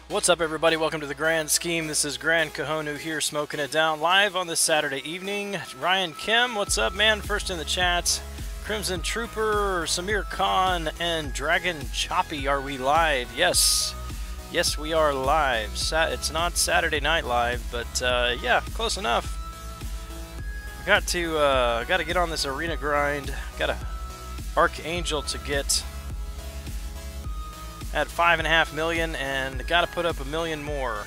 What's up, everybody? Welcome to the Grand Scheme. This is Gran here, smoking it down live on this Saturday evening. Ryan Kim, what's up, man? First in the chats. Crimson Trooper, Samir Khan, and Dragon Choppy. Are we live? Yes. Yes, we are live. It's not Saturday Night Live, but yeah, close enough. Got to get on this arena grind. Got a Archangel to get at 5.5 million, and got to put up 1 million more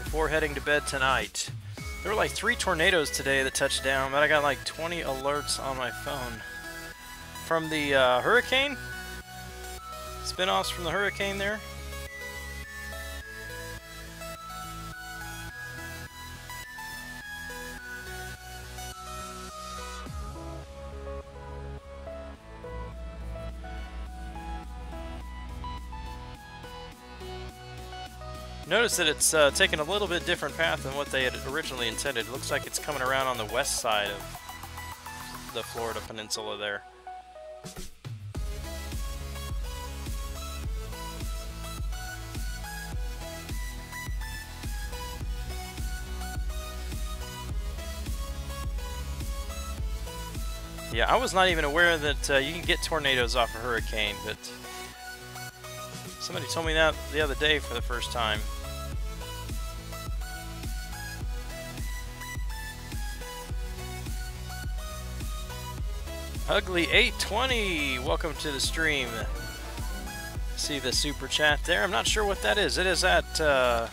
before heading to bed tonight. There were like 3 tornadoes today that touched down, but I got like 20 alerts on my phone from the hurricane. Spin-offs from the hurricane there. Notice that it's taken a little bit different path than what they had originally intended. It looks like it's coming around on the west side of the Florida Peninsula there. Yeah, I was not even aware that you can get tornadoes off a hurricane, but somebody told me that the other day for the first time. Ugly 820, welcome to the stream. See the super chat there? I'm not sure what that is. It is at €1.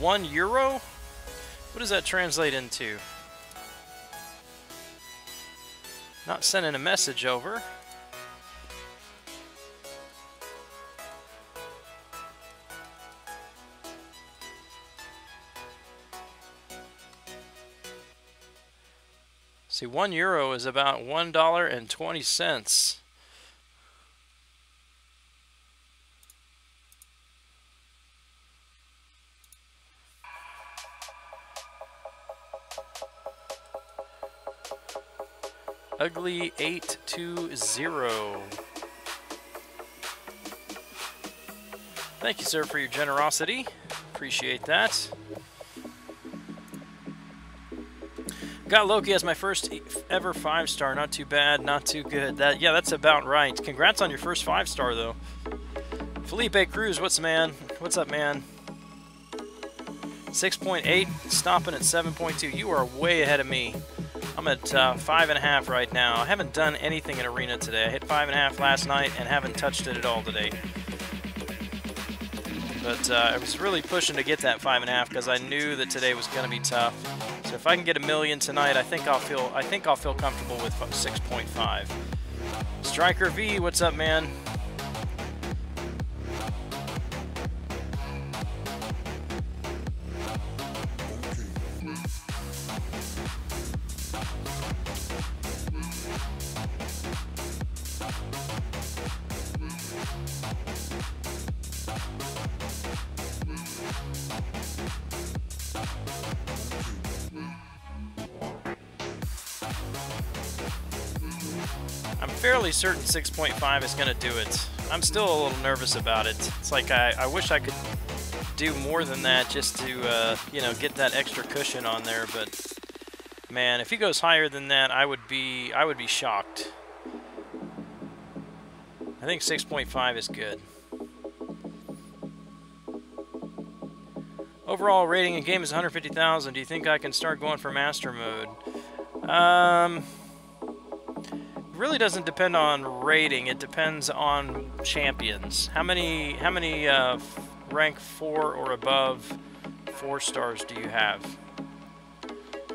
What does that translate into? Not sending a message over. See, €1 is about $1.20. Ugly 820. Thank you, sir, for your generosity. Appreciate that. Got Loki as my first ever 5-star. Not too bad, not too good. Yeah, that's about right. Congrats on your first 5-star, though. Felipe Cruz, what's up, man? 6.8, stopping at 7.2. You are way ahead of me. I'm at 5.5 right now. I haven't done anything in Arena today. I hit 5.5 last night and haven't touched it at all today. But I was really pushing to get that 5.5 because I knew that today was going to be tough. So if I can get 1 million tonight, I think I'll feel comfortable with 6.5. Striker V, what's up, man? I'm fairly certain 6.5 is going to do it. I'm still a little nervous about it. It's like I wish I could do more than that just to, you know, get that extra cushion on there, but man, if he goes higher than that, I would be shocked. I think 6.5 is good. Overall rating in game is 150,000. Do you think I can start going for master mode? Really doesn't depend on rating. It depends on champions. How many rank 4 or above 4 stars do you have?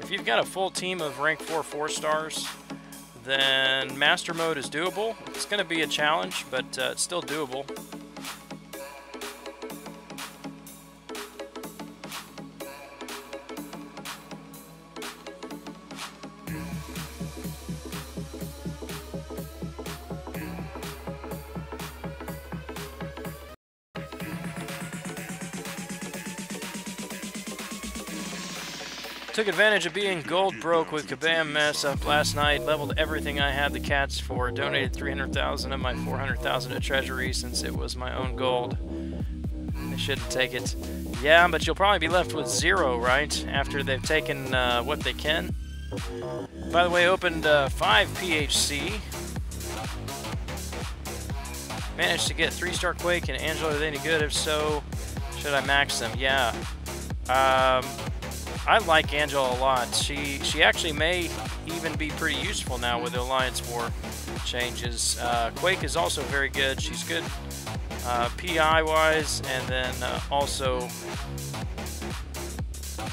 If you've got a full team of rank 4 4-stars, then master mode is doable. It's going to be a challenge, but it's still doable. Took advantage of being gold broke with Kabam mess up last night, leveled everything I had the cats for, donated 300,000 of my 400,000 to Treasury since it was my own gold. They shouldn't take it. Yeah, but you'll probably be left with 0, right? After they've taken what they can. By the way, opened 5 PHC. Managed to get 3-star Quake and Angela, are they any good? If so, should I max them? Yeah. I like Angela a lot. She actually may even be pretty useful now with the Alliance War changes. Quake is also very good. She's good PI-wise, and then also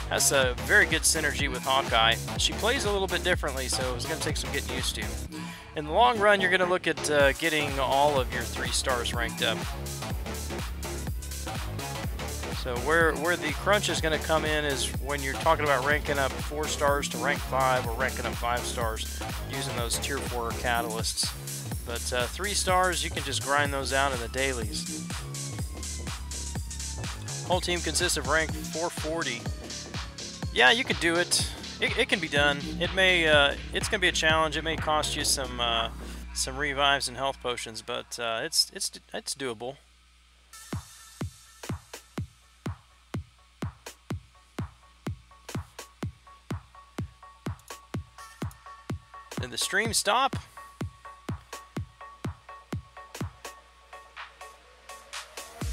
has a very good synergy with Hawkeye. She plays a little bit differently, so it's going to take some getting used to. In the long run, you're going to look at getting all of your 3 stars ranked up. So where the crunch is going to come in is when you're talking about ranking up 4 stars to rank 5 or ranking up 5 stars using those tier 4 catalysts. But 3 stars, you can just grind those out in the dailies. Whole team consists of rank 440. Yeah, you could do it. It can be done. It may it's going to be a challenge. It may cost you some revives and health potions, but it's doable. Did the stream stop?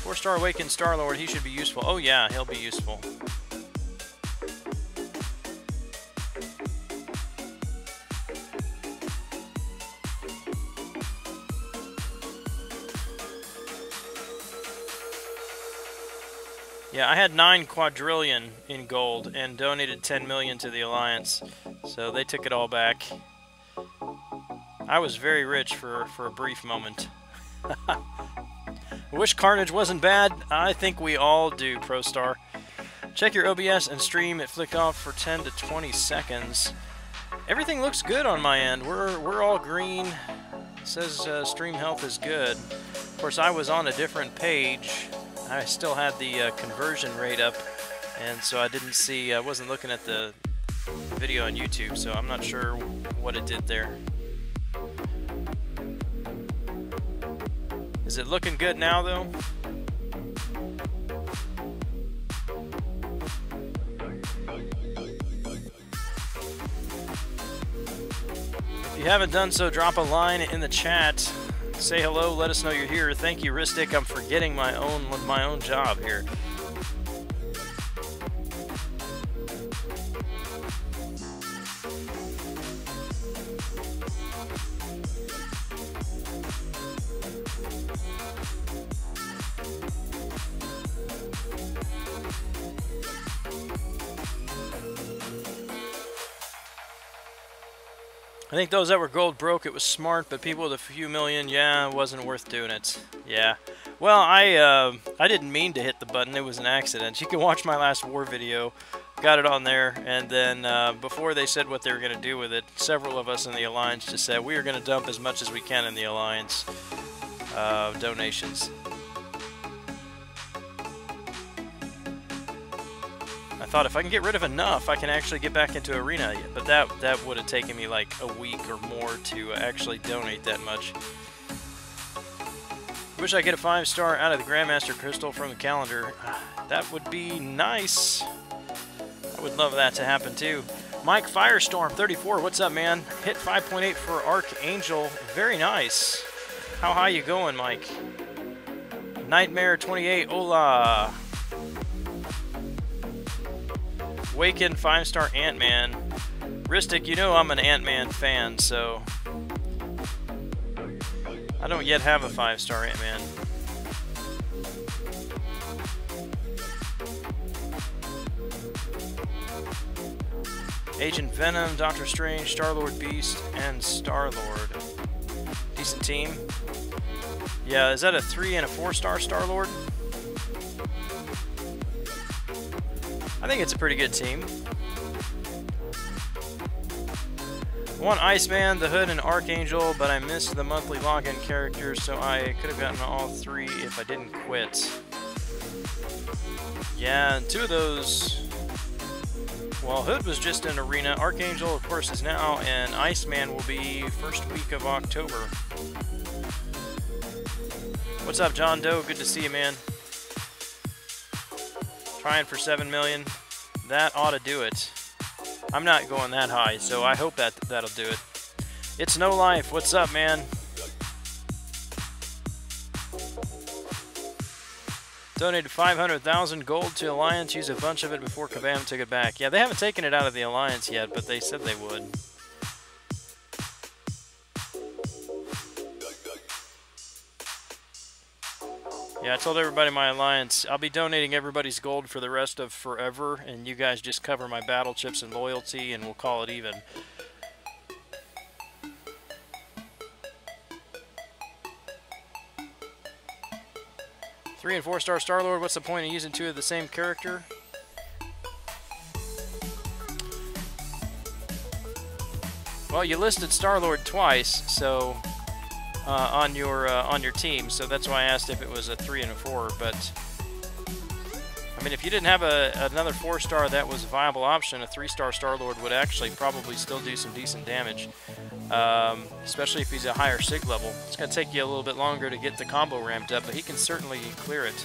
Four-star Awakened Star-Lord, he should be useful. Oh yeah, he'll be useful. Yeah, I had 9 quadrillion in gold and donated 10 million to the Alliance, so they took it all back. I was very rich for a brief moment. I wish Carnage wasn't bad. I think we all do, ProStar. Check your OBS and stream. It flicked off for 10 to 20 seconds. Everything looks good on my end. We're all green. It says stream health is good. Of course, I was on a different page. I still had the conversion rate up, and so I didn't see. I wasn't looking at the video on YouTube, so I'm not sure what it did there. Is it looking good now, though? If you haven't done so, drop a line in the chat. Say hello, let us know you're here. Thank you, Ristic. I'm forgetting my own job here. I think those that were gold broke, it was smart, but people with a few million, yeah, it wasn't worth doing it. Yeah. Well, I didn't mean to hit the button. It was an accident. You can watch my last war video. Got it on there, and then before they said what they were going to do with it, several of us in the Alliance just said we are going to dump as much as we can in the Alliance donations. I thought if I can get rid of enough, I can actually get back into Arena. But that would have taken me like a week or more to actually donate that much. Wish I could get a 5-star out of the Grandmaster Crystal from the calendar. That would be nice. I would love that to happen too. Mike Firestorm 34, what's up, man? Hit 5.8 for Archangel. Very nice. How high you going, Mike? Nightmare 28, hola. Waken 5-star Ant-Man. Ristic, you know I'm an Ant-Man fan, so I don't yet have a 5-star Ant-Man. Agent Venom, Doctor Strange, Star-Lord Beast, and Star-Lord. Decent team. Yeah, is that a 3 and a 4-star Star-Lord? I think it's a pretty good team. I want Iceman, the Hood, and Archangel, but I missed the monthly login characters, so I could have gotten all 3 if I didn't quit. Yeah, and 2 of those... Well, Hood was just in Arena. Archangel, of course, is now, and Iceman will be first week of October. What's up, John Doe? Good to see you, man. Trying for 7 million. That ought to do it. I'm not going that high, so I hope that'll do it. It's No Life. What's up, man? Donated 500,000 gold to Alliance. Used a bunch of it before Kabam took it back. Yeah, they haven't taken it out of the Alliance yet, but they said they would. Yeah, I told everybody in my Alliance, I'll be donating everybody's gold for the rest of forever, and you guys just cover my battle chips and loyalty, and we'll call it even. 3 and 4-star Star-Lord, what's the point of using 2 of the same character? Well, you listed Star-Lord twice, so on your team, so that's why I asked if it was a 3 and a 4. But I mean, if you didn't have another 4-star that was a viable option, a 3-star Star-Lord would actually probably still do some decent damage, especially if he's a higher sig level. It's going to take you a little bit longer to get the combo ramped up, but he can certainly clear it.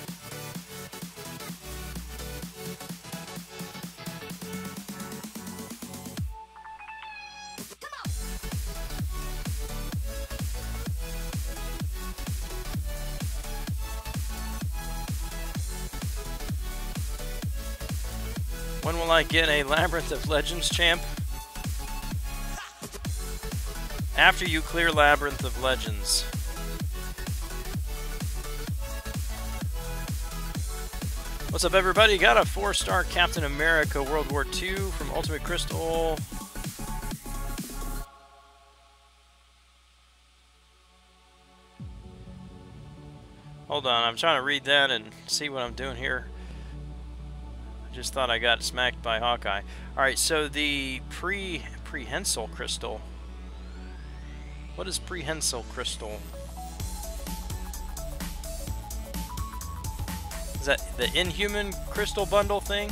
When will I get a Labyrinth of Legends champ? After you clear Labyrinth of Legends. What's up, everybody? Got a 4-star Captain America World War II from Ultimate Crystal. Hold on, I'm trying to read that and see what I'm doing here. Just thought I got smacked by Hawkeye. Alright, so the prehensile crystal. What is prehensile crystal? Is that the Inhuman crystal bundle thing?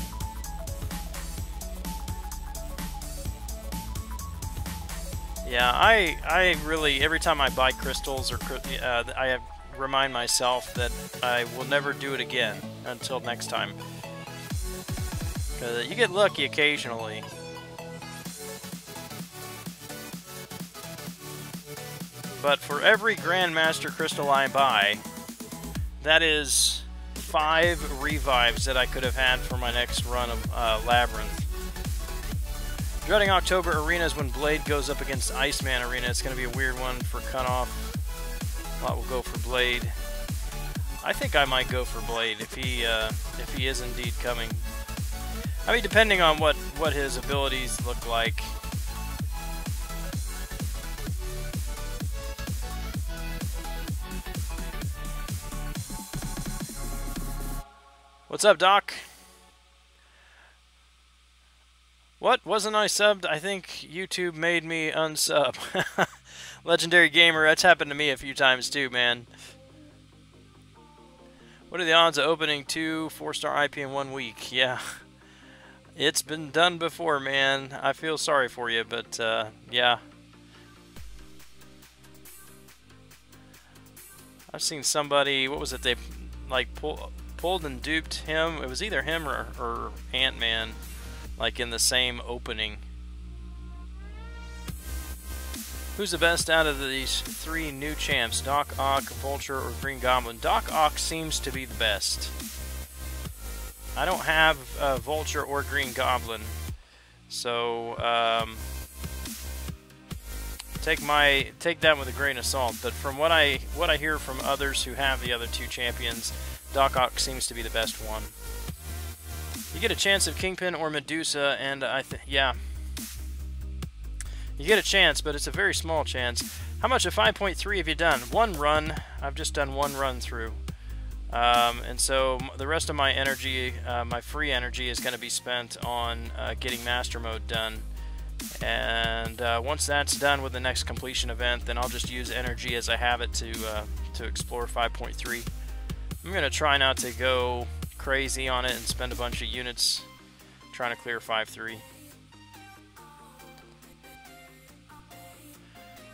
Yeah, I really, every time I buy crystals, or I remind myself that I will never do it again until next time. You get lucky occasionally. But for every Grandmaster Crystal I buy, that is 5 revives that I could have had for my next run of Labyrinth. Dreading October Arena is when Blade goes up against Iceman Arena. It's going to be a weird one for cutoff. A lot will go for Blade. I think I might go for Blade if he is indeed coming. I mean, depending on what his abilities look like. What's up, Doc? What? Wasn't I subbed? I think YouTube made me unsub. Legendary Gamer, that's happened to me a few times too, man. What are the odds of opening 2 4-star IP in 1 week? Yeah. It's been done before, man. I feel sorry for you, but yeah. I've seen somebody, what was it, they like pulled and duped him. It was either him or Ant-Man, like in the same opening. Who's the best out of these three new champs? Doc Ock, Vulture, or Green Goblin? Doc Ock seems to be the best. I don't have Vulture or Green Goblin, so take that with a grain of salt. But from what I hear from others who have the other two champions, Doc Ock seems to be the best one. You get a chance of Kingpin or Medusa, and yeah, you get a chance, but it's a very small chance. How much of 5.3 have you done? One run. I've just done one run through. And so the rest of my energy, my free energy, is going to be spent on getting Master Mode done. And once that's done with the next completion event, then I'll just use energy as I have it to explore 5.3. I'm going to try not to go crazy on it and spend a bunch of units trying to clear 5.3.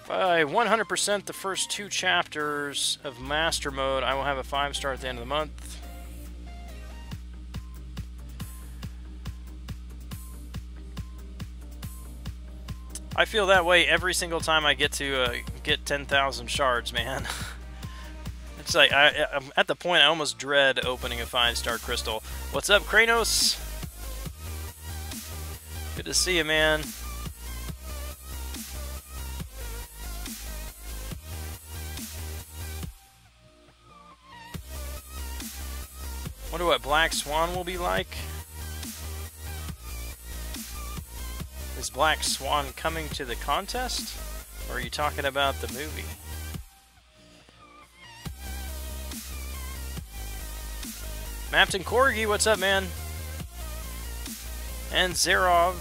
If I 100% the first two chapters of Master Mode, I will have a 5-star at the end of the month. I feel that way every single time I get to get 10,000 shards, man. It's like I'm at the point I almost dread opening a 5-star crystal. What's up, Kranos? Good to see you, man. Wonder what Black Swan will be like. Is Black Swan coming to the contest? Or are you talking about the movie? Mapton Corgi, what's up, man? And Zerov.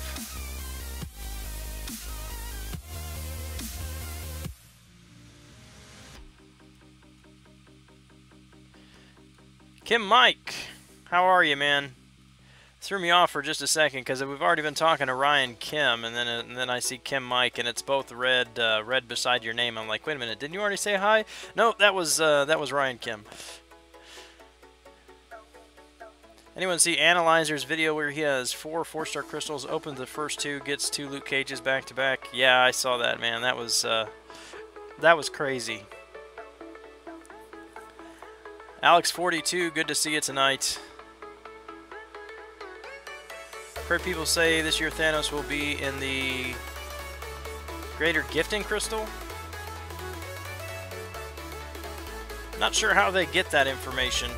Kim Mike, how are you, man? Threw me off for just a second because we've already been talking to Ryan Kim, and then I see Kim Mike, and it's both red beside your name. I'm like, wait a minute, didn't you already say hi? No, that was Ryan Kim. Anyone see Analyzer's video where he has 4 4-star crystals, opens the first 2, gets 2 loot cages back to back? Yeah, I saw that, man. That was crazy. Alex42, good to see you tonight. Heard people say this year Thanos will be in the Greater Gifting Crystal. Not sure how they get that information.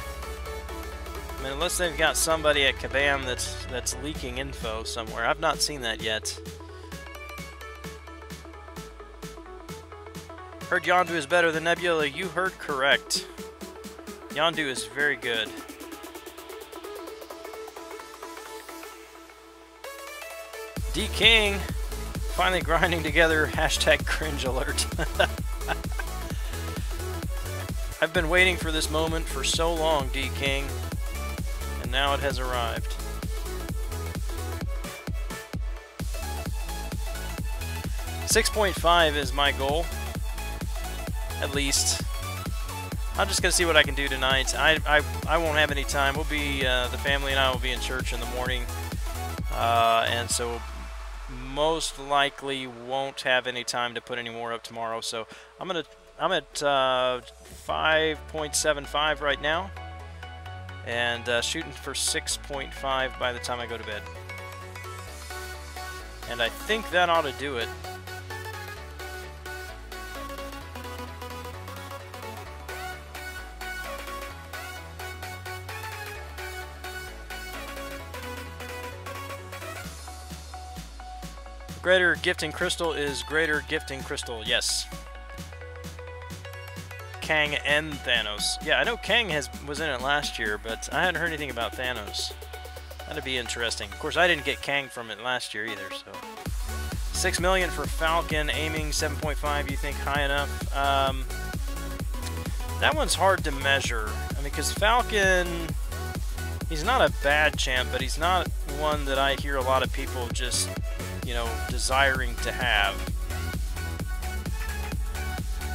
I mean, unless they've got somebody at Kabam that's leaking info somewhere. I've not seen that yet. Heard Yondu is better than Nebula. You heard correct. Yondu is very good. D King finally grinding together hashtag cringe alert. I've been waiting for this moment for so long, D King, and now it has arrived. .5 is my goal, at least. I'm just gonna see what I can do tonight. I won't have any time. We'll be the family and I will be in church in the morning, and so most likely won't have any time to put any more up tomorrow. So I'm at 5.75 right now, and shooting for 6.5 by the time I go to bed. And I think that ought to do it. Greater Gifting Crystal is Greater Gifting Crystal, yes. Kang and Thanos. Yeah, I know Kang was in it last year, but I hadn't heard anything about Thanos. That'd be interesting. Of course, I didn't get Kang from it last year either, so. 6 million for Falcon, aiming 7.5, you think high enough? That one's hard to measure. I mean, because Falcon, He's not a bad champ, but he's not one that I hear a lot of people just, you know, desiring to have.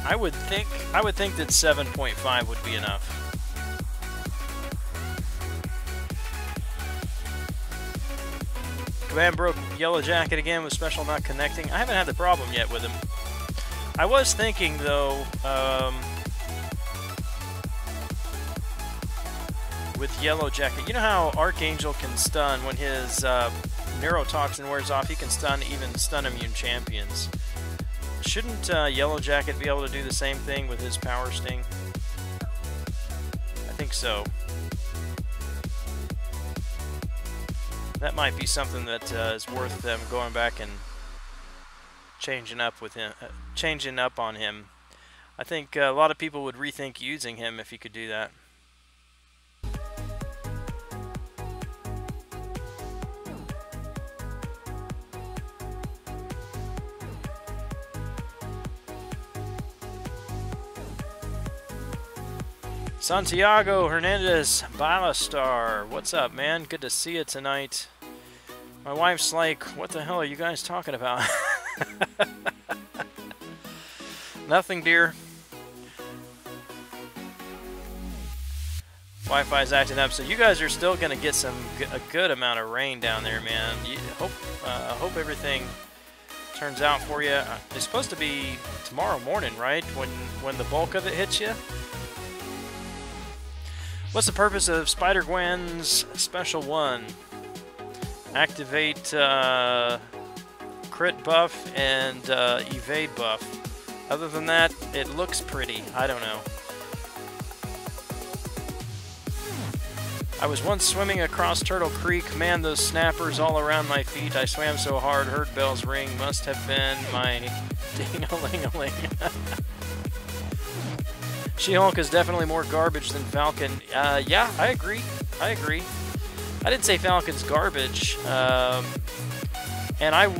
I would think that 7.5 would be enough. Command broke Yellow Jacket again with special not connecting. I haven't had the problem yet with him. I was thinking though, with Yellow Jacket, you know how Archangel can stun when his neurotoxin wears off? He can stun even stun immune champions. Shouldn't Yellow Jacket be able to do the same thing with his Power Sting? I think so. That might be something that is worth them going back and changing up with him, changing up on him. I think a lot of people would rethink using him if he could do that. Santiago Hernandez Balastar, what's up, man? Good to see you tonight. My wife's like, what the hell are you guys talking about? Nothing, dear. Wi-Fi's acting up, so you guys are still gonna get a good amount of rain down there, man. Hope everything turns out for you. It's supposed to be tomorrow morning, right? When the bulk of it hits you. What's the purpose of Spider-Gwen's Special 1? Activate crit buff and evade buff. Other than that, it looks pretty. I don't know. I was once swimming across Turtle Creek. Man, those snappers all around my feet. I swam so hard, heard bells ring. Must have been my ding-a-ling-a-ling. She-Hulk is definitely more garbage than Falcon. Yeah, I agree. I didn't say Falcon's garbage. And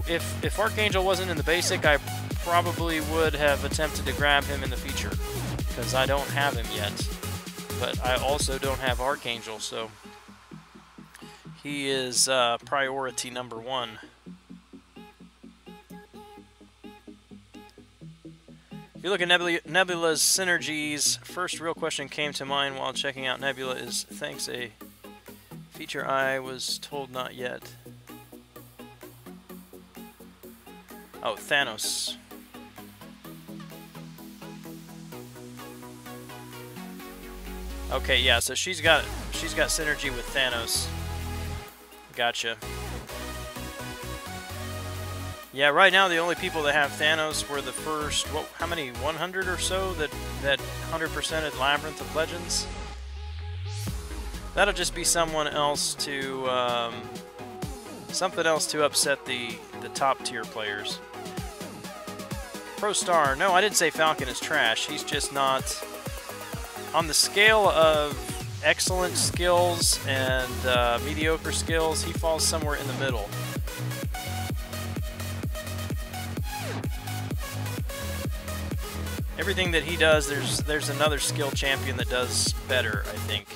if Archangel wasn't in the basic, I probably would have attempted to grab him in the feature, because I don't have him yet. But I also don't have Archangel, so he is priority number 1. If you look at Nebula's synergies, first real question came to mind while checking out Nebula is, thanks, a feature I was told not yet. Oh, Thanos. Okay, yeah, so she's got synergy with Thanos. Gotcha. Yeah, right now the only people that have Thanos were the first, what, how many, 100 or so that 100%ed Labyrinth of Legends? That'll just be someone else to, something else to upset the top tier players. Pro Star, no, I didn't say Falcon is trash. He's just not, on the scale of excellent skills and mediocre skills, he falls somewhere in the middle. Everything that he does, there's another skill champion that does better, I think.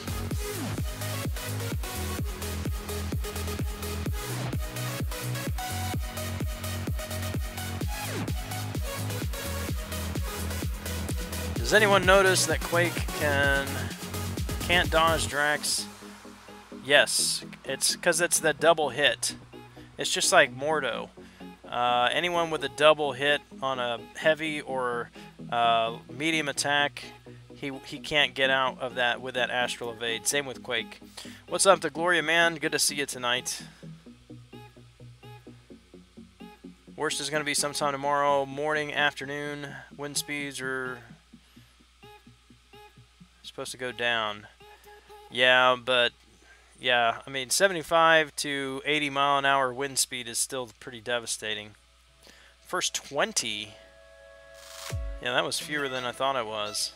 Does anyone notice that Quake can't dodge Drax? Yes, it's because it's the double hit. It's just like Mordo. Anyone with a double hit on a heavy or medium attack, he can't get out of that with that Astral Evade. Same with Quake. What's up, the Gloria man? Good to see you tonight. Worst is going to be sometime tomorrow morning, afternoon. Wind speeds are supposed to go down. Yeah, but yeah, I mean 75 to 80 mile an hour wind speed is still pretty devastating. First 20. Yeah, that was fewer than I thought it was.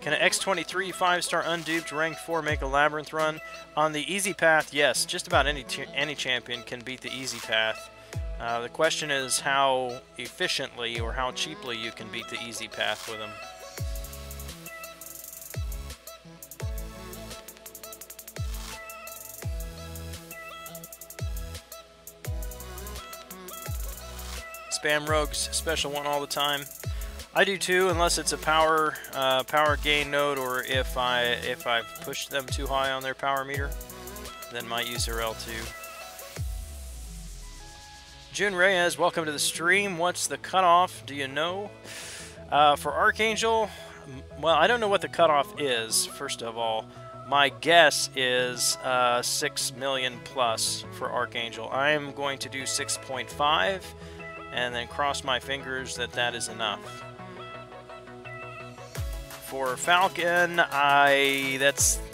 Can an X23 5-star unduped ranked 4 make a Labyrinth run? On the easy path, yes. Just about any champion can beat the easy path. The question is how efficiently or how cheaply you can beat the easy path with him. Spam Rogues special one all the time. I do too, unless it's a power gain node, or if I've pushed them too high on their power meter, then might use their L2. June Reyes, welcome to the stream. What's the cutoff? Do you know? For Archangel, well, I don't know what the cutoff is. First of all, my guess is 6 million plus for Archangel. I am going to do 6.5. and then cross my fingers that that is enough. For Falcon, I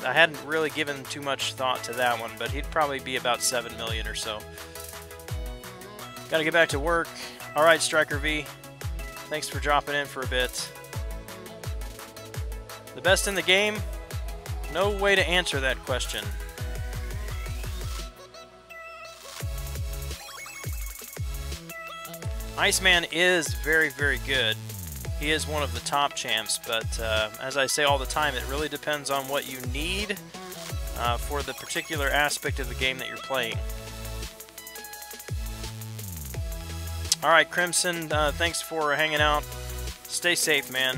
hadn't really given too much thought to that one, but he'd probably be about 7 million or so. Gotta get back to work. Alright, Striker V, thanks for dropping in for a bit. The best in the game? No way to answer that question. Iceman is very, very good. He is one of the top champs, but as I say all the time, it really depends on what you need for the particular aspect of the game that you're playing. Alright, Crimson, thanks for hanging out. Stay safe, man.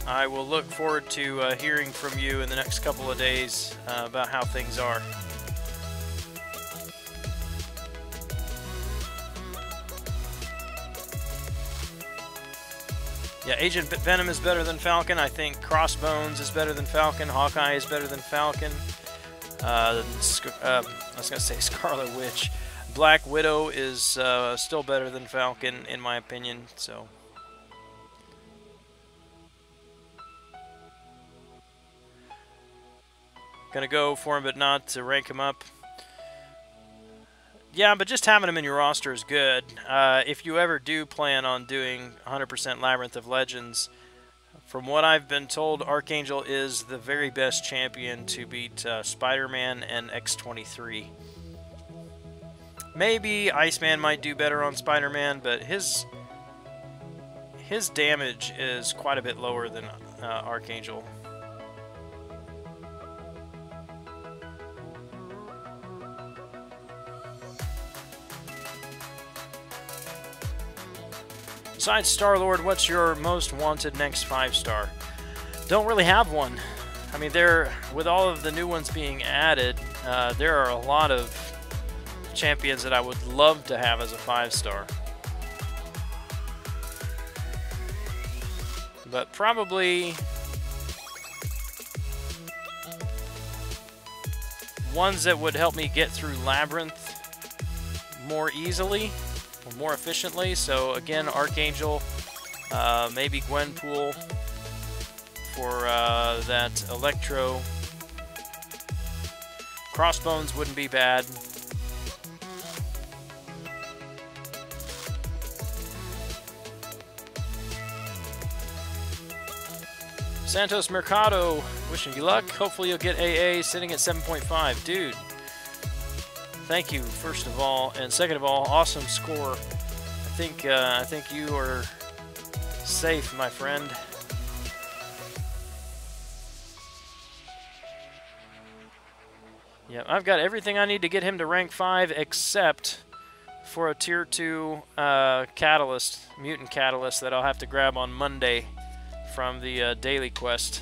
I will look forward to hearing from you in the next couple of days about how things are. Yeah, Agent Venom is better than Falcon. I think Crossbones is better than Falcon. Hawkeye is better than Falcon. I was going to say Scarlet Witch. Black Widow is still better than Falcon, in my opinion. So, gonna go for him, but not to rank him up. Yeah, but just having him in your roster is good. If you ever do plan on doing 100% Labyrinth of Legends, from what I've been told, Archangel is the very best champion to beat Spider-Man and X-23. Maybe Iceman might do better on Spider-Man, but his damage is quite a bit lower than Archangel. Besides Star-Lord, what's your most wanted next 5-star? Don't really have one. I mean, with all of the new ones being added, there are a lot of champions that I would love to have as a 5-star. But probably ones that would help me get through Labyrinth more easily, or more efficiently. So again, Archangel, maybe Gwenpool for that Electro. Crossbones wouldn't be bad. Santos Mercado, wishing you luck. Hopefully you'll get AA, sitting at 7.5. Dude, thank you, first of all. And second of all, awesome score. I think you are safe, my friend. Yeah, I've got everything I need to get him to rank 5 except for a tier 2 catalyst, mutant catalyst, that I'll have to grab on Monday from the daily quest.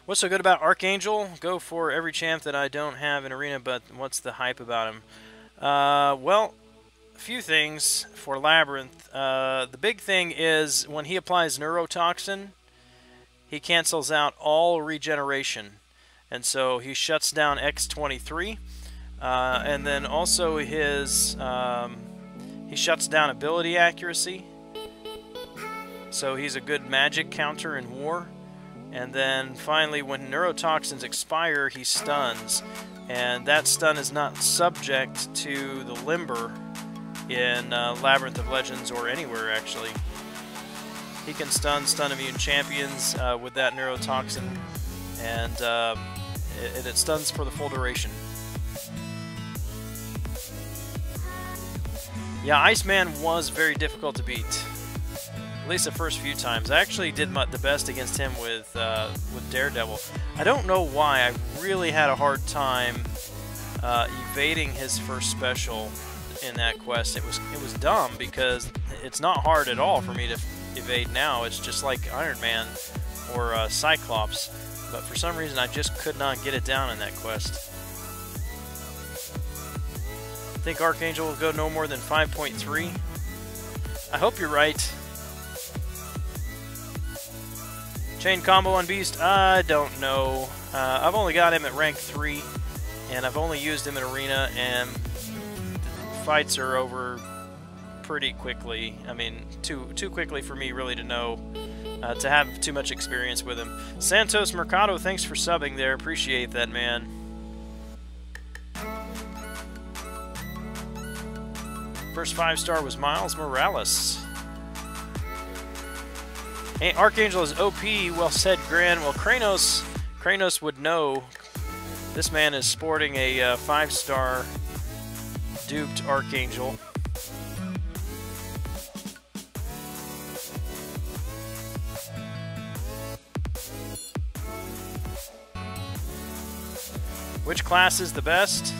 What's so good about Archangel? Go for every champ that I don't have in Arena, but what's the hype about him? Well, a few things for Labyrinth. The big thing is when he applies Neurotoxin, he cancels out all regeneration. And so he shuts down X-23. And then also his... he shuts down ability accuracy, so he's a good magic counter in war. And then finally, when neurotoxins expire, he stuns, and that stun is not subject to the Limber in Labyrinth of Legends or anywhere, actually. He can stun immune champions with that neurotoxin, and it stuns for the full duration. Yeah, Iceman was very difficult to beat. At least the first few times. I actually did the best against him with Daredevil. I don't know why. I really had a hard time evading his first special in that quest. It was dumb because it's not hard at all for me to evade now. It's just like Iron Man or Cyclops. But for some reason I just could not get it down in that quest. I think Archangel will go no more than 5.3. I hope you're right. Chain combo on Beast? I don't know. I've only got him at rank 3, and I've only used him in Arena, and fights are over pretty quickly. I mean, too quickly for me really to know, to have too much experience with him. Santos Mercado, thanks for subbing there. Appreciate that, man. First 5-star was Miles Morales. Hey, Archangel is OP. Well said, Gran. Well, Kranos would know. This man is sporting a 5-star duped Archangel. Which class is the best?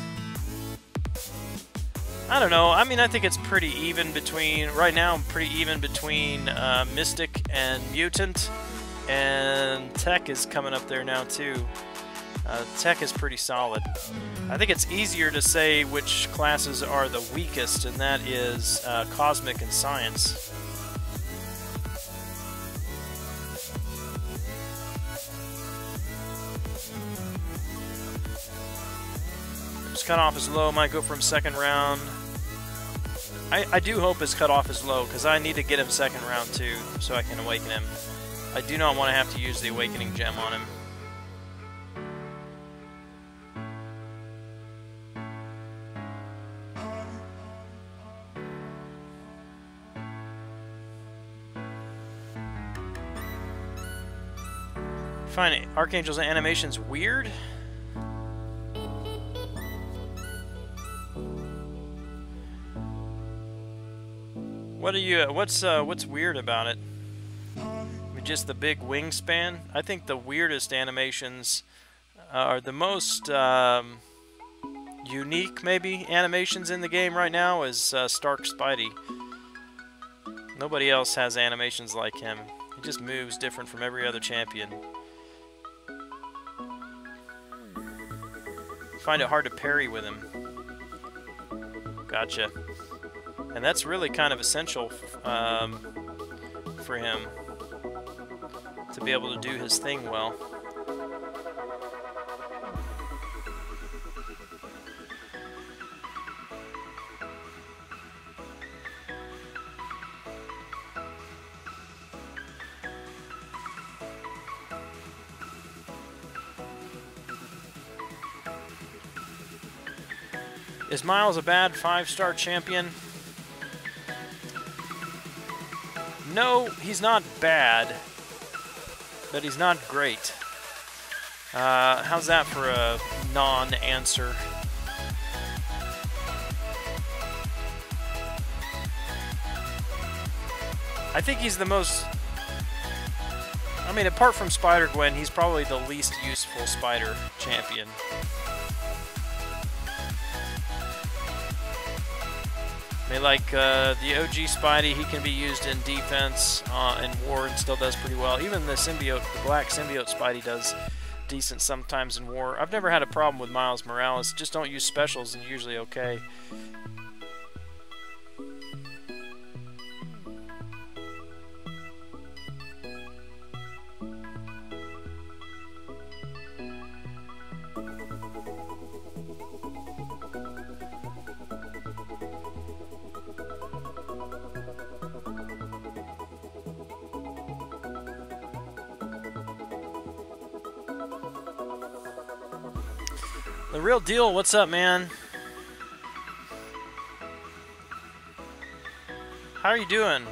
I don't know. I mean, I think it's pretty even between, right now, pretty even between Mystic and Mutant, and Tech is coming up there now too. Tech is pretty solid. I think it's easier to say which classes are the weakest, and that is Cosmic and Science. His cutoff is low, might go from second round. I do hope his cutoff is low, because I need to get him second round too, so I can awaken him. I do not want to have to use the Awakening Gem on him. Find Archangel's animations weird. What are you? What's weird about it? Just the big wingspan. I think the weirdest animations are the most unique, maybe, animations in the game right now is Stark Spidey. Nobody else has animations like him. He just moves different from every other champion. Find it hard to parry with him. Gotcha. And that's really kind of essential for him to be able to do his thing well. Is Miles a bad 5-star champion? No, he's not bad, but he's not great. How's that for a non-answer? I think he's the most... I mean, apart from Spider-Gwen, he's probably the least useful Spider champion. I mean, like the OG Spidey, he can be used in defense and war and still does pretty well. Even the symbiote, the black symbiote Spidey does decent sometimes in war. I've never had a problem with Miles Morales. Just don't use specials and you're usually okay. The Real Deal, what's up, man? How are you doing?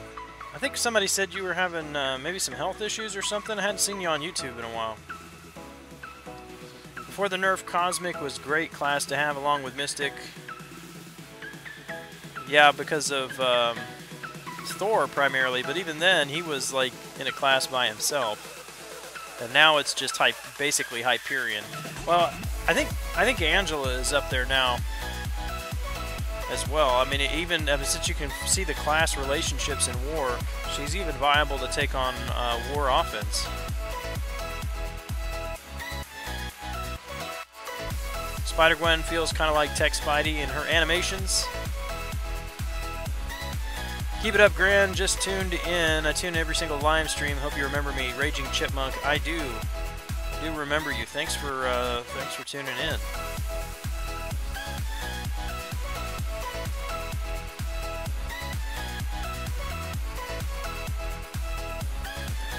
I think somebody said you were having maybe some health issues or something. I hadn't seen you on YouTube in a while. Before the nerf, Cosmic was great class to have along with Mystic. Yeah, because of Thor primarily, but even then he was like in a class by himself. And now it's just basically Hyperion. Well, I think Angela is up there now as well. I mean, since you can see the class relationships in War, she's even viable to take on War offense. Spider-Gwen feels kind of like Tech Spidey in her animations. Keep it up, Gran. Just tuned in. I tune every single live stream. Hope you remember me, Raging Chipmunk. I do remember you. Thanks for tuning in.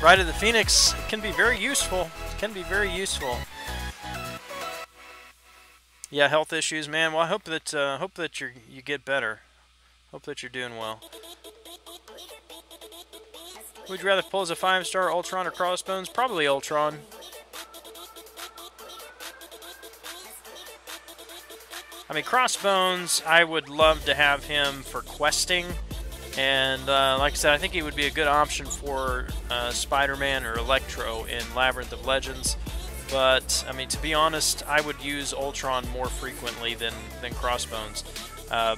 Ride of the Phoenix can be very useful. Can be very useful. Yeah, health issues, man. Well, I hope that you get better. Hope that you're doing well. Would you rather pull as a 5-star, Ultron or Crossbones? Probably Ultron. I mean, Crossbones, I would love to have him for questing. And like I said, I think he would be a good option for Spider-Man or Electro in Labyrinth of Legends. But, I mean, to be honest, I would use Ultron more frequently than Crossbones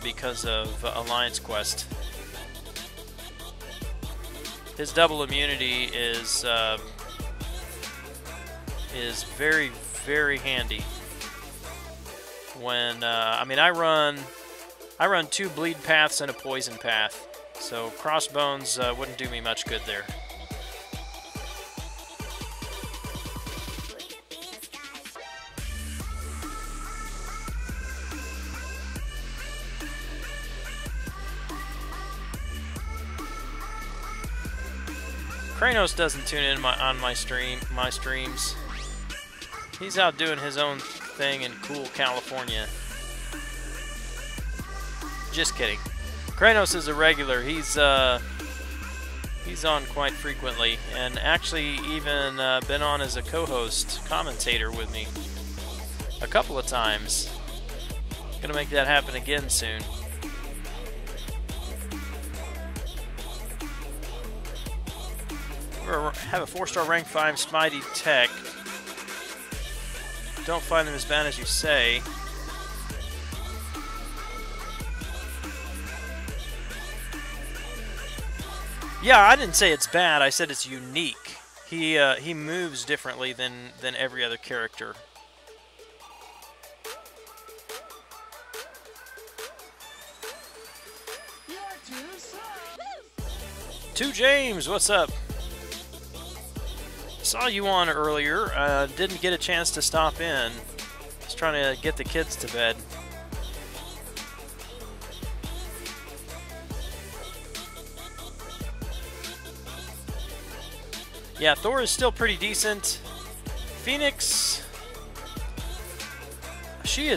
because of Alliance Quest. His double immunity is very, very handy. When I mean, I run 2 bleed paths and a poison path, so Crossbones wouldn't do me much good there. Kranos doesn't tune in on my streams. He's out doing his own thing in cool California. Just kidding. Kranos is a regular. He's on quite frequently, and actually even been on as a co-host commentator with me a couple of times. Gonna make that happen again soon. Have a 4-star rank 5 Spidey Tech. Don't find them as bad as you say. Yeah, I didn't say it's bad. I said it's unique. He moves differently than every other character. To James, what's up? Saw you on earlier. Didn't get a chance to stop in. Just trying to get the kids to bed. Yeah, Thor is still pretty decent. Phoenix, she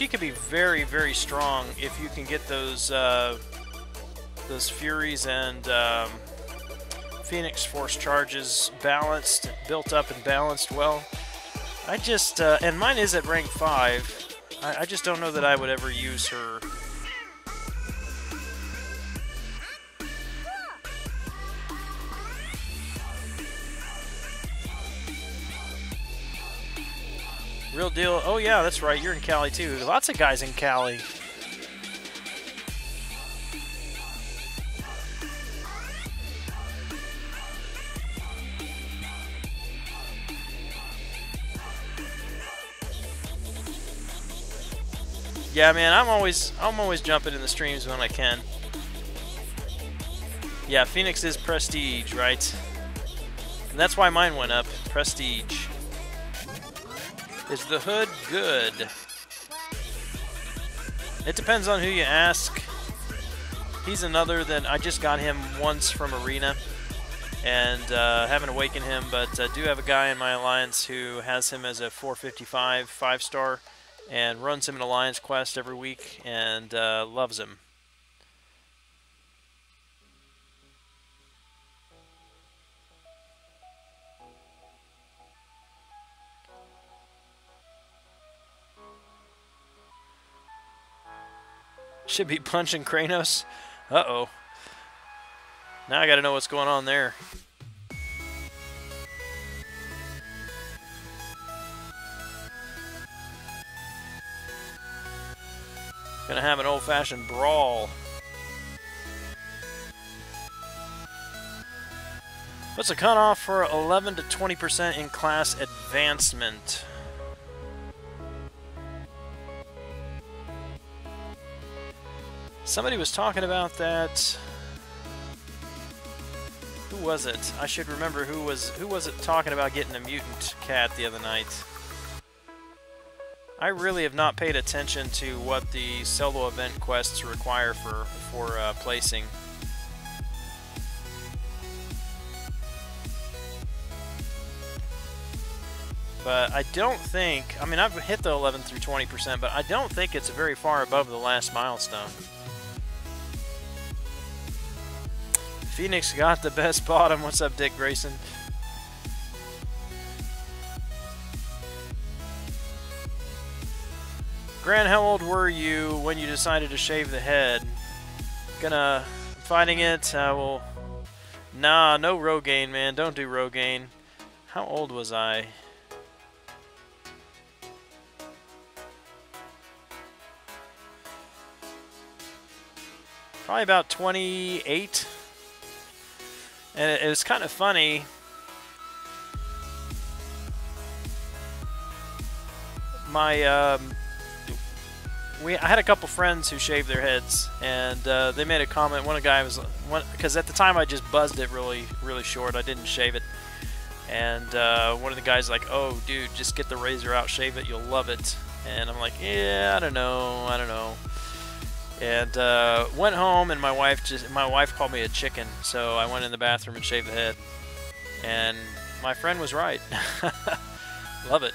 could be very, very strong if you can get those Furies and Phoenix Force charges balanced, built up and balanced well. I just, and mine is at rank 5. I just don't know that I would ever use her. Real deal. Oh yeah, that's right. You're in Cali too. Lots of guys in Cali. Yeah, man, I'm always jumping in the streams when I can. Yeah, Phoenix is prestige, right? And that's why mine went up. Prestige. Is the hood good? It depends on who you ask. He's another that I just got him once from Arena and haven't awakened him, but do have a guy in my alliance who has him as a 455 5-star and runs him an alliance quest every week and loves him. Should be punching Kranos. Uh-oh. Now I gotta know what's going on there. Gonna have an old-fashioned brawl. What's the cutoff for 11 to 20% in class advancement? Somebody was talking about that. Who was it? I should remember who was it talking about getting a mutant cat the other night. I really have not paid attention to what the solo event quests require for placing. But I don't think, I mean, I've hit the 11 through 20%, but I don't think it's very far above the last milestone. Phoenix got the best bottom. What's up, Dick Grayson? Gran, how old were you when you decided to shave the head? Fighting it, well, nah, no Rogaine, man, don't do Rogaine. How old was I? Probably about 28. And it was kind of funny. I had a couple friends who shaved their heads, and they made a comment. One guy was, because at the time I just buzzed it really short. I didn't shave it, and one of the guys was like, "Oh, dude, just get the razor out, shave it, you'll love it." And I'm like, "Yeah, I don't know." And went home, and my wife called me a chicken, so I went in the bathroom and shaved the head, and my friend was right. Love it.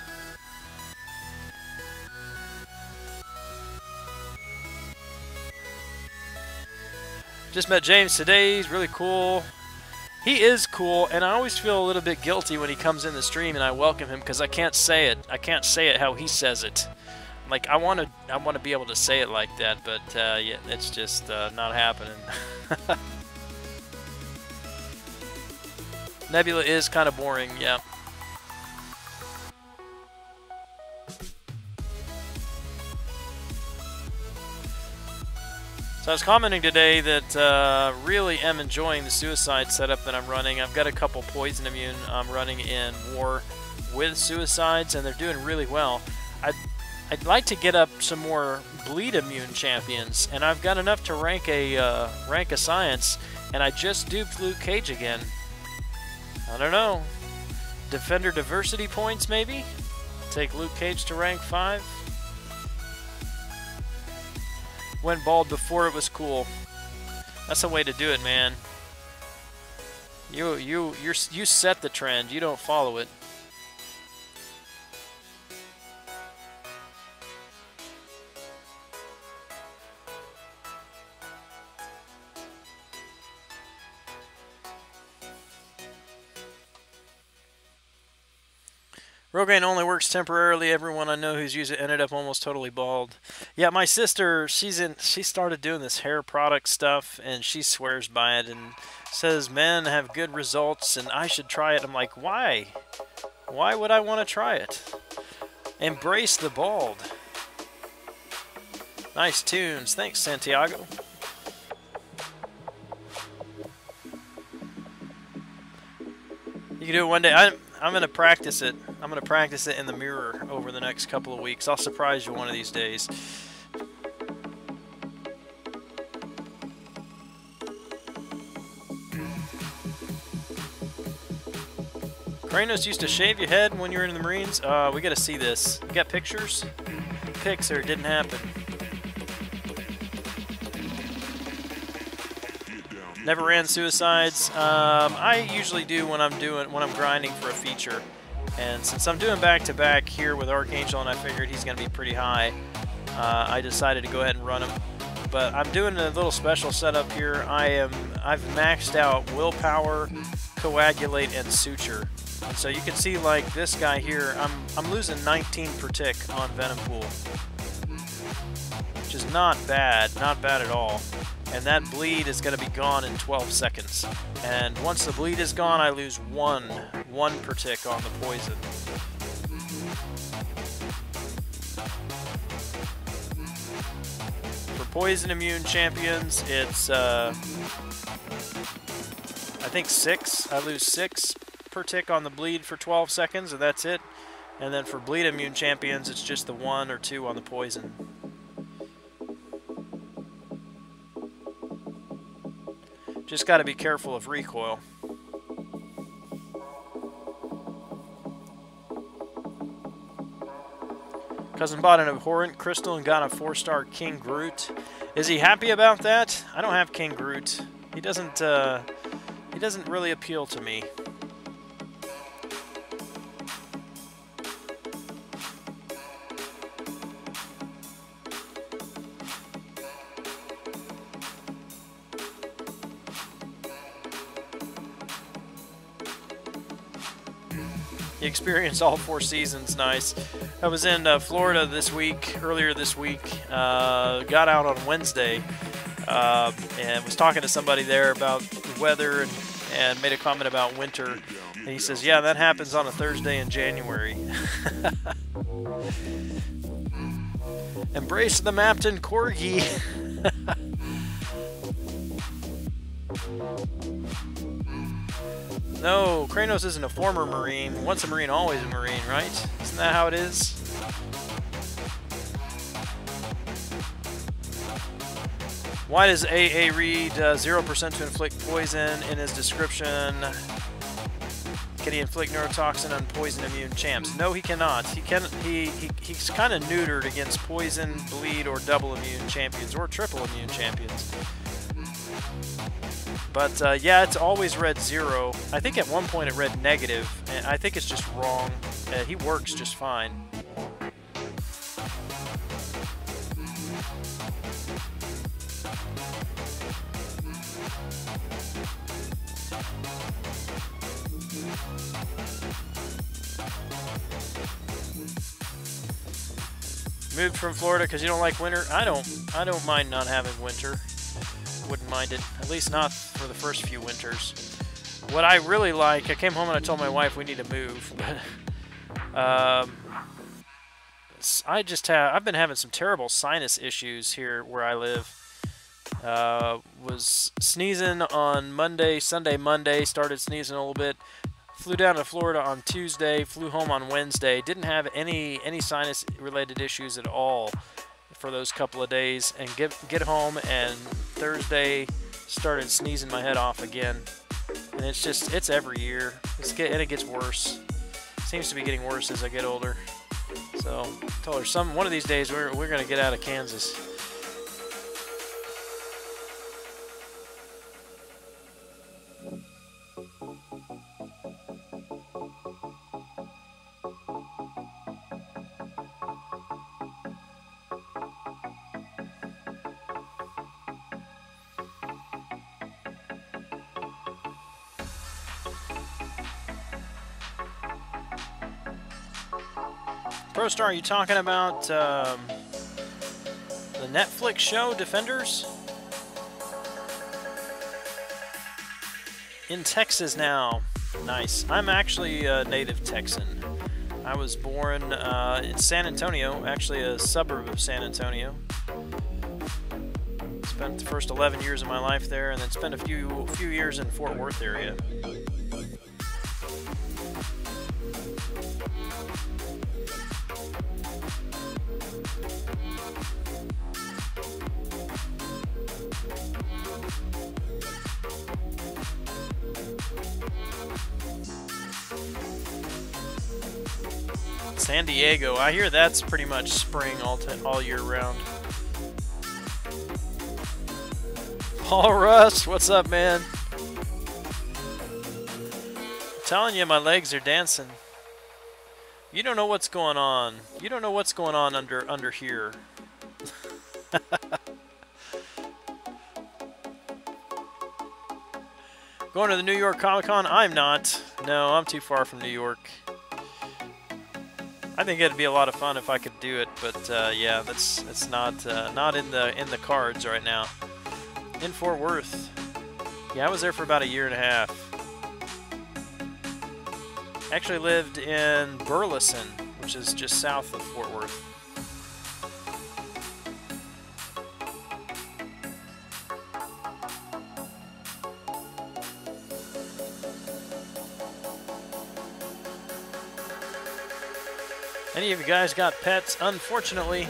Just met James today. He's really cool. He is cool, and I always feel a little bit guilty when he comes in the stream and I welcome him because I can't say it. I can't say it how he says it. Like, I want to be able to say it like that, but yeah, it's just not happening. Nebula is kind of boring, yeah. So I was commenting today that really am enjoying the suicide setup that I'm running. I've got a couple poison immune I'm running in war with suicides, and they're doing really well. I'd like to get up some more bleed immune champions, and I've got enough to rank a science, and I just duped Luke Cage again. I don't know. Defender diversity points, maybe? Take Luke Cage to rank 5. Went bald before it was cool. That's the way to do it, man. You set the trend. You don't follow it. Rogaine only works temporarily. Everyone I know who's used it ended up almost totally bald. Yeah, my sister, she started doing this hair product stuff, and she swears by it and says men have good results and I should try it. I'm like, why? Why would I want to try it? Embrace the bald. Nice tunes. Thanks, Santiago. You can do it one day. I'm going to practice it. I'm going to practice it in the mirror over the next couple of weeks. I'll surprise you one of these days. Kranos used to shave your head when you were in the Marines. We got to see this. You got pictures? Pics, or it didn't happen. Never ran suicides. I usually do when I'm grinding for a feature. And since I'm doing back-to-back here with Archangel, and I figured he's going to be pretty high, I decided to go ahead and run him. But I'm doing a little special setup here. I've maxed out willpower, coagulate, and suture. So you can see, like this guy here, I'm losing 19 per tick on Venom Pool. which is not bad at all. And that bleed is going to be gone in 12 seconds. And once the bleed is gone, I lose one per tick on the poison. For poison immune champions, it's I think 6. I lose 6 per tick on the bleed for 12 seconds, and that's it. And then for bleed immune champions, it's just the 1 or 2 on the poison. Just got to be careful of recoil. Cousin bought an abhorrent crystal and got a 4-star King Groot. Is he happy about that? I don't have King Groot. He doesn't really appeal to me. You experienced all 4 seasons, nice. I was in Florida earlier this week, got out on Wednesday, and was talking to somebody there about the weather and made a comment about winter. And he says, yeah, that happens on a Thursday in January. Embrace the Mapton Corgi. No, Kranos isn't a former Marine. Once a Marine, always a Marine, right? Isn't that how it is? Why does AA read 0% to inflict poison in his description? Can he inflict neurotoxin on poison immune champs? No, he cannot. He's kind of neutered against poison, bleed, or double immune champions, or triple immune champions. But yeah, it's always read 0. I think at one point it read negative, and I think it's just wrong. He works just fine. Moved from Florida because you don't like winter? I don't mind not having winter. Wouldn't mind it, at least not for the first few winters. What I really like, I came home and I told my wife we need to move, but I've been having some terrible sinus issues here where I live. Was sneezing on Sunday, Monday, started sneezing a little bit. Flew down to Florida on Tuesday, flew home on Wednesday. Didn't have any sinus related issues at all for those couple of days, and get home, and Thursday started sneezing my head off again. And it's every year. And it gets worse. Seems to be getting worse as I get older. So I told her one of these days we're gonna get out of Kansas. ProStar, are you talking about the Netflix show, Defenders? In Texas now. Nice. I'm actually a native Texan. I was born in San Antonio, actually a suburb of San Antonio. Spent the first 11 years of my life there, and then spent a few years in Fort Worth area. San Diego, I hear that's pretty much spring all year round. Paul Russ, what's up, man? I'm telling you, my legs are dancing. You don't know what's going on. You don't know what's going on under here. Going to the New York Comic Con? I'm not. No, I'm too far from New York. I think it'd be a lot of fun if I could do it, but yeah, it's not in the cards right now. In Fort Worth, yeah, I was there for about 1.5 years. Actually lived in Burleson, which is just south of Fort Worth. Any of you guys got pets? Unfortunately,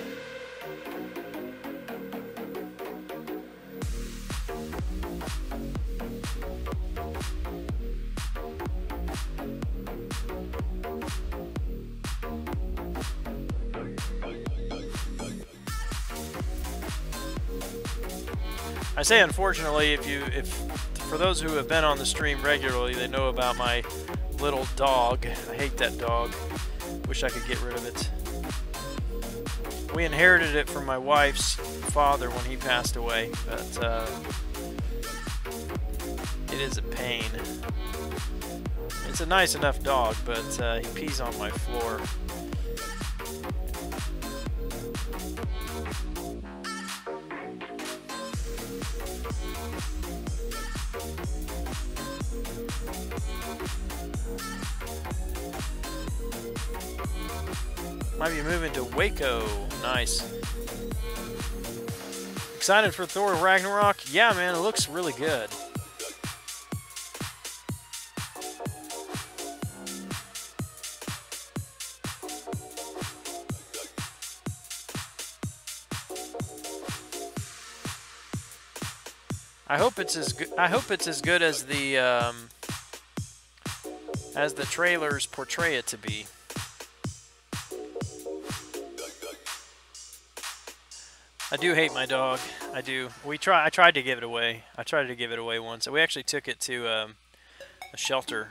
I say unfortunately, if for those who have been on the stream regularly, they know about my little dog. I hate that dog. Wish I could get rid of it. We inherited it from my wife's father when he passed away, but it is a pain. It's a nice enough dog, but he pees on my floor. Might be moving to Waco. Nice. Excited for Thor Ragnarok? Yeah, man, it looks really good. I hope it's as good. I hope it's as good as the trailers portray it to be. I do hate my dog. I do. I tried to give it away. I tried to give it away once. We actually took it to a shelter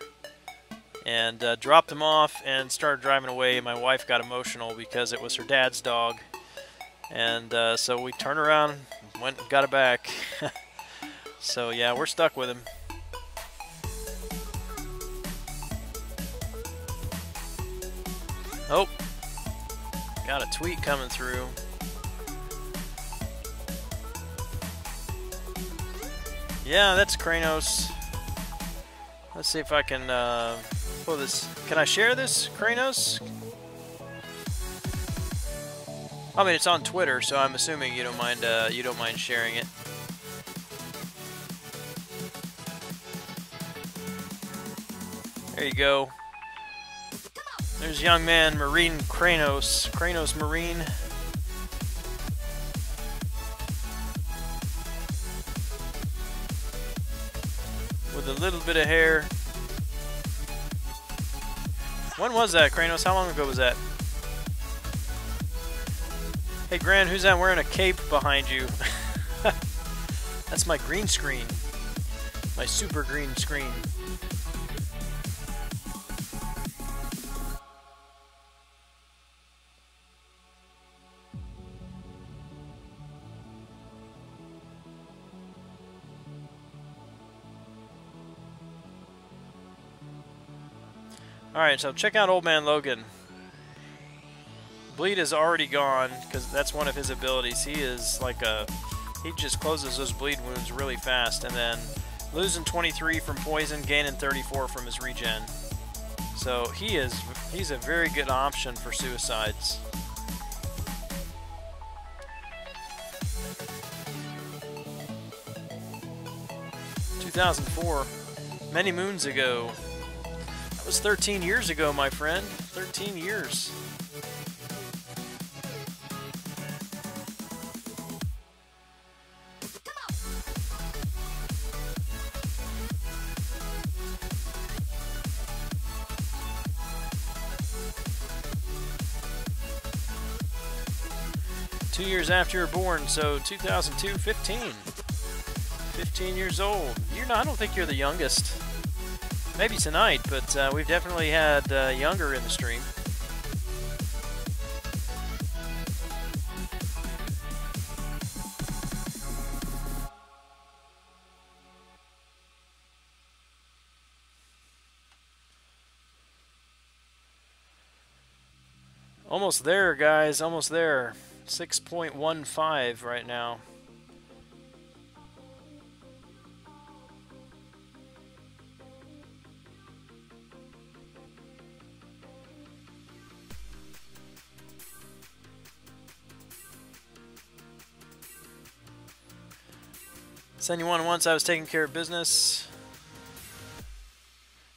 and dropped him off and started driving away. My wife got emotional because it was her dad's dog, and so we turned around, went and got it back. So yeah, we're stuck with him. Oh, got a tweet coming through. Yeah, that's Kranos. Let's see if I can pull this. Can I share this, Kranos? I mean, it's on Twitter, so I'm assuming you don't mind sharing it. There you go. There's young man Marine Kranos. Kranos Marine. With a little bit of hair. When was that, Kranos? How long ago was that? Hey, Gran, who's that wearing a cape behind you? That's my green screen. My super green screen. Alright, so check out Old Man Logan. Bleed is already gone, because that's one of his abilities. He is like he just closes those bleed wounds really fast, and then losing 23 from poison, gaining 34 from his regen. So he's a very good option for suicides. ...2004, many moons ago. That was 13 years ago, my friend. 13 years. Two years after you were born, so 2002, 15. 15 years old. I don't think you're the youngest. Maybe tonight, but we've definitely had younger in the stream. Almost there, guys. Almost there. 6.15 right now. Send you one once I was taking care of business.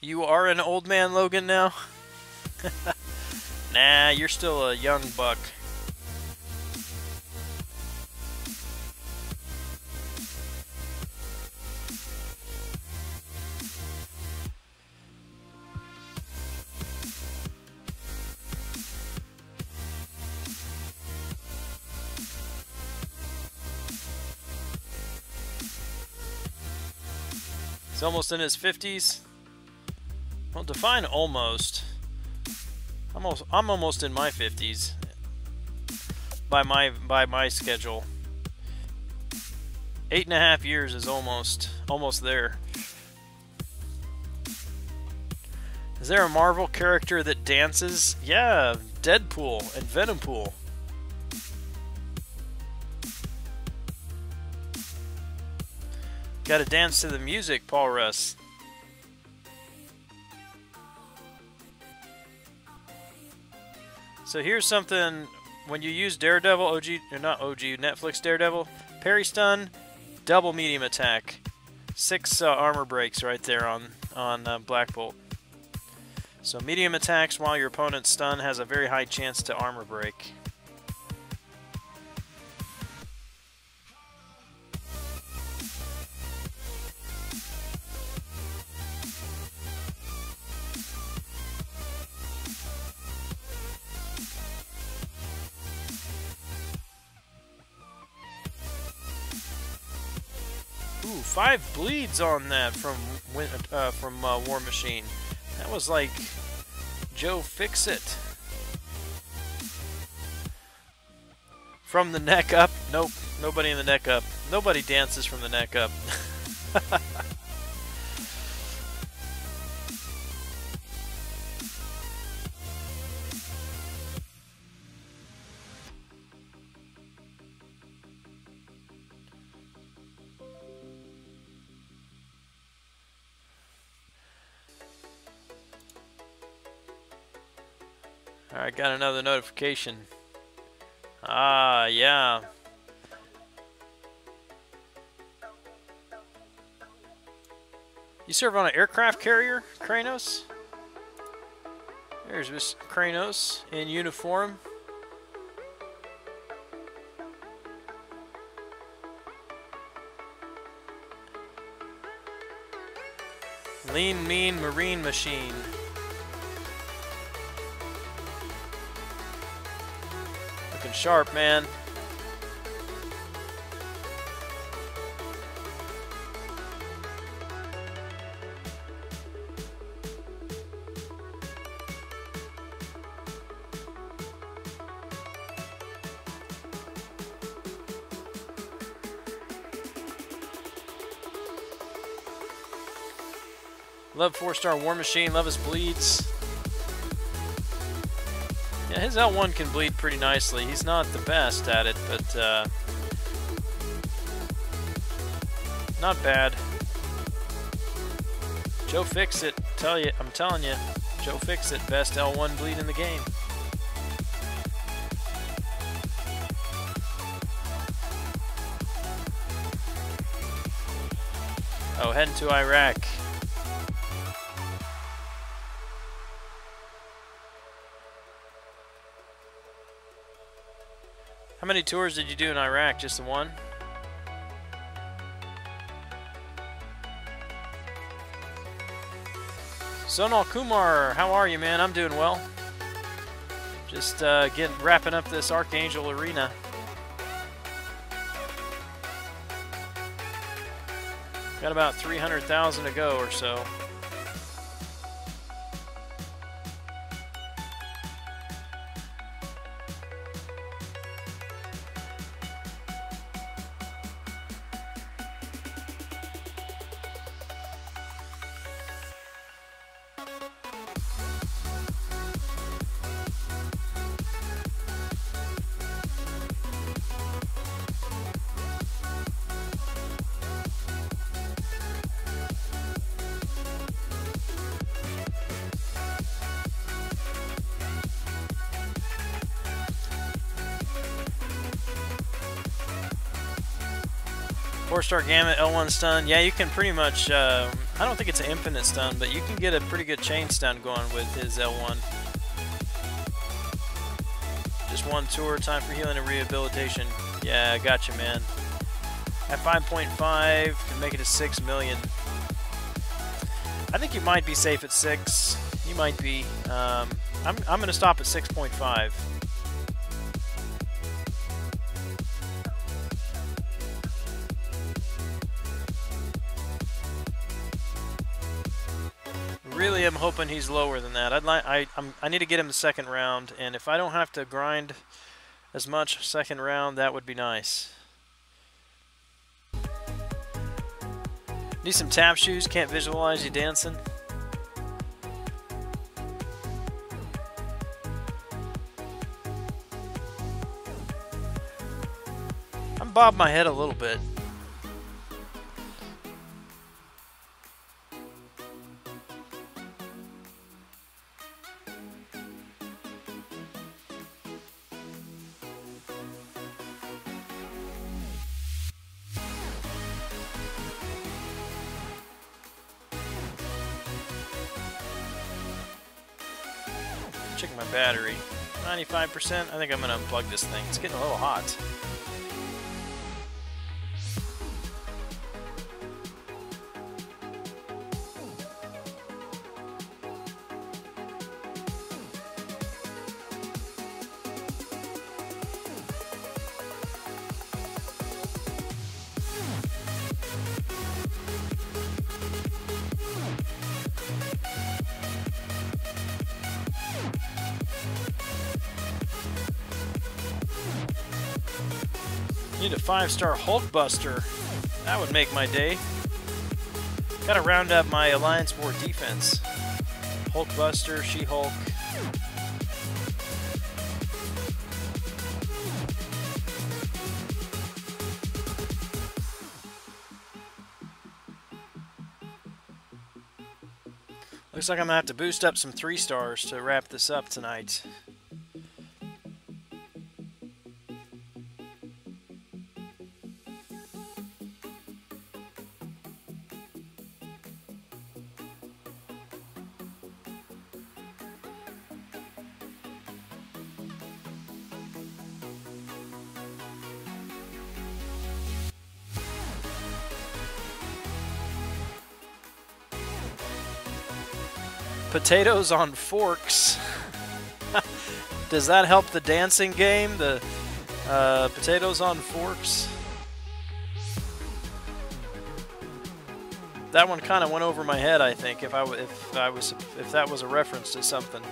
You are an old man, Logan, now? Nah, you're still a young buck. He's almost in his 50s. Well, define almost. I'm almost in my 50s by my schedule. 8.5 years is almost there. Is there a Marvel character that dances? Yeah, Deadpool and Venompool. Gotta dance to the music, Paul Russ. So here's something, when you use Daredevil, Netflix Daredevil, parry stun, double medium attack. 6 armor breaks right there on Black Bolt. So medium attacks while your opponent's stun has a very high chance to armor break. Ooh, 5 bleeds on that from War Machine. That was like Joe Fix-It. From the neck up? Nope, nobody in the neck up. Nobody dances from the neck up. Alright, got another notification. Ah, yeah. You serve on an aircraft carrier, Kranos? There's Miss Kranos in uniform. Lean, mean marine machine. Looking sharp, man. Love 4-star War Machine, love his bleeds. Yeah, his L1 can bleed pretty nicely. He's not the best at it, but not bad. Joe Fix-It, I'm telling you, Joe Fix-It, best L1 bleed in the game. Oh, heading to Iraq. How many tours did you do in Iraq? Just the one? Sonal Kumar, how are you, man? I'm doing well. Just wrapping up this Archangel arena. Got about 300,000 to go or so. 4-star gamut, L1 stun. Yeah, you can pretty much, I don't think it's an infinite stun, but you can get a pretty good chain stun going with his L1. Just one tour, time for healing and rehabilitation. Yeah, gotcha, man. At 5.5, can make it to 6 million. I think you might be safe at 6. You might be. I'm going to stop at 6.5. Really am hoping he's lower than that. I need to get him the second round, and if I don't have to grind as much second round, that would be nice. Need some tap shoes, can't visualize you dancing. I'm bobbing my head a little bit. Checking my battery. 95%. I think I'm going to unplug this thing. It's getting a little hot. Need a 5-star Hulkbuster. That would make my day. Gotta round up my Alliance War defense. Hulkbuster, She-Hulk. Looks like I'm gonna have to boost up some 3-stars to wrap this up tonight. Potatoes on forks. Does that help the dancing game? The potatoes on forks. That one kind of went over my head. I think if that was a reference to something.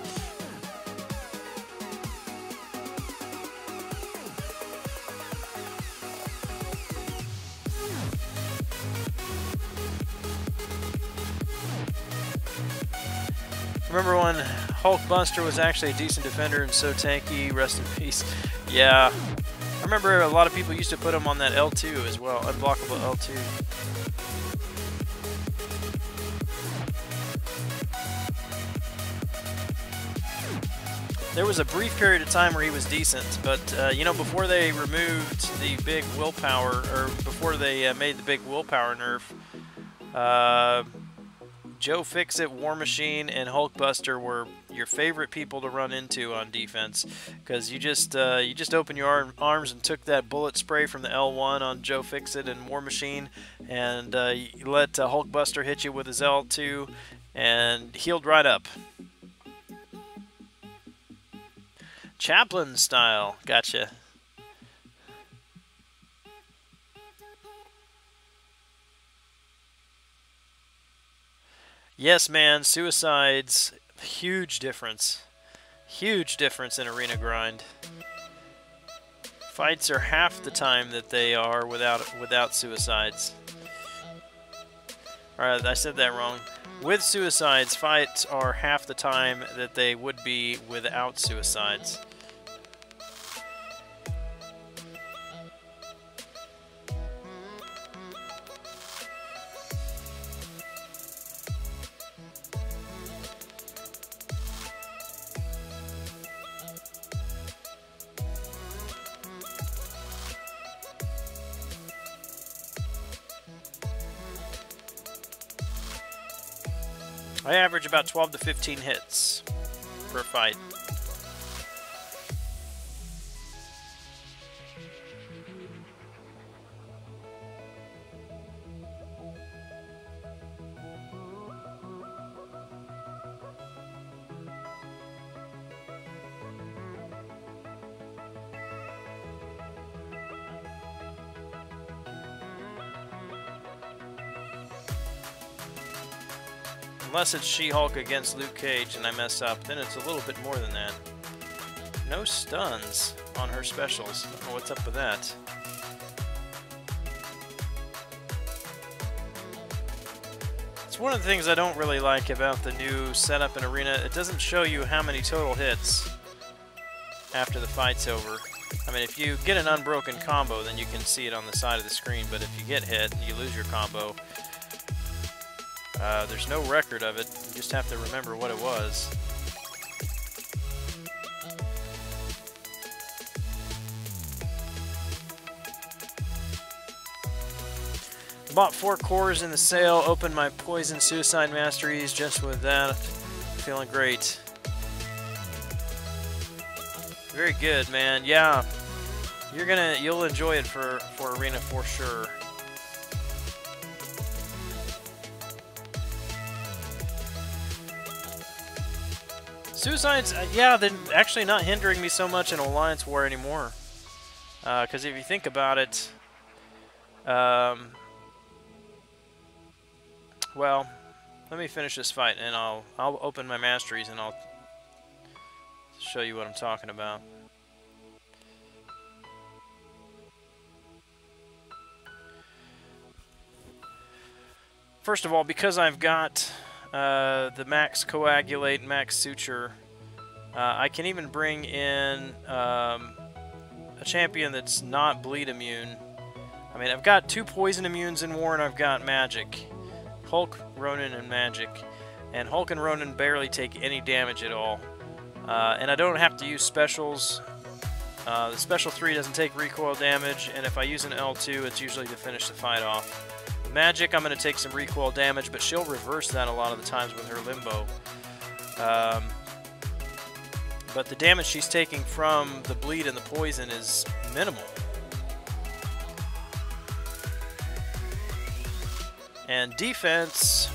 Remember when Hulkbuster was actually a decent defender and so tanky, rest in peace. Yeah, I remember a lot of people used to put him on that L2 as well, unblockable L2. There was a brief period of time where he was decent, but you know, before they removed the big willpower, or before they made the big willpower nerf, Joe Fixit, War Machine, and Hulkbuster were your favorite people to run into on defense, because you just opened your arms and took that bullet spray from the L1 on Joe Fixit and War Machine, and you let Hulkbuster hit you with his L2, and healed right up. Chaplain style, gotcha. Yes, man, suicides, huge difference. Huge difference in arena grind. Fights are half the time that they are without suicides. Alright, I said that wrong. With suicides, fights are half the time that they would be without suicides. I average about 12 to 15 hits per fight. Unless it's She-Hulk against Luke Cage and I mess up, then it's a little bit more than that. No stuns on her specials. I don't know what's up with that. It's one of the things I don't really like about the new setup in Arena. It doesn't show you how many total hits after the fight's over. I mean, if you get an unbroken combo, then you can see it on the side of the screen, but if you get hit and you lose your combo, there's no record of it. You just have to remember what it was. Bought 4 cores in the sale. Opened my Poison Suicide Masteries just with that. Feeling great. Very good, man. Yeah, you'll enjoy it for Arena for sure. Suicides, yeah, they're actually not hindering me so much in Alliance War anymore. Because if you think about it, well, let me finish this fight and I'll open my masteries and I'll show you what I'm talking about. First of all, because I've got the max coagulate, max suture, I can even bring in a champion that's not bleed immune. I mean, I've got 2 poison immunes in war and I've got magic. Hulk, Ronin, and magic. And Hulk and Ronin barely take any damage at all. And I don't have to use specials. The special 3 doesn't take recoil damage, and if I use an L2, it's usually to finish the fight off. Magic, I'm going to take some recoil damage, but she'll reverse that a lot of the times with her limbo. But the damage she's taking from the bleed and the poison is minimal. And defense,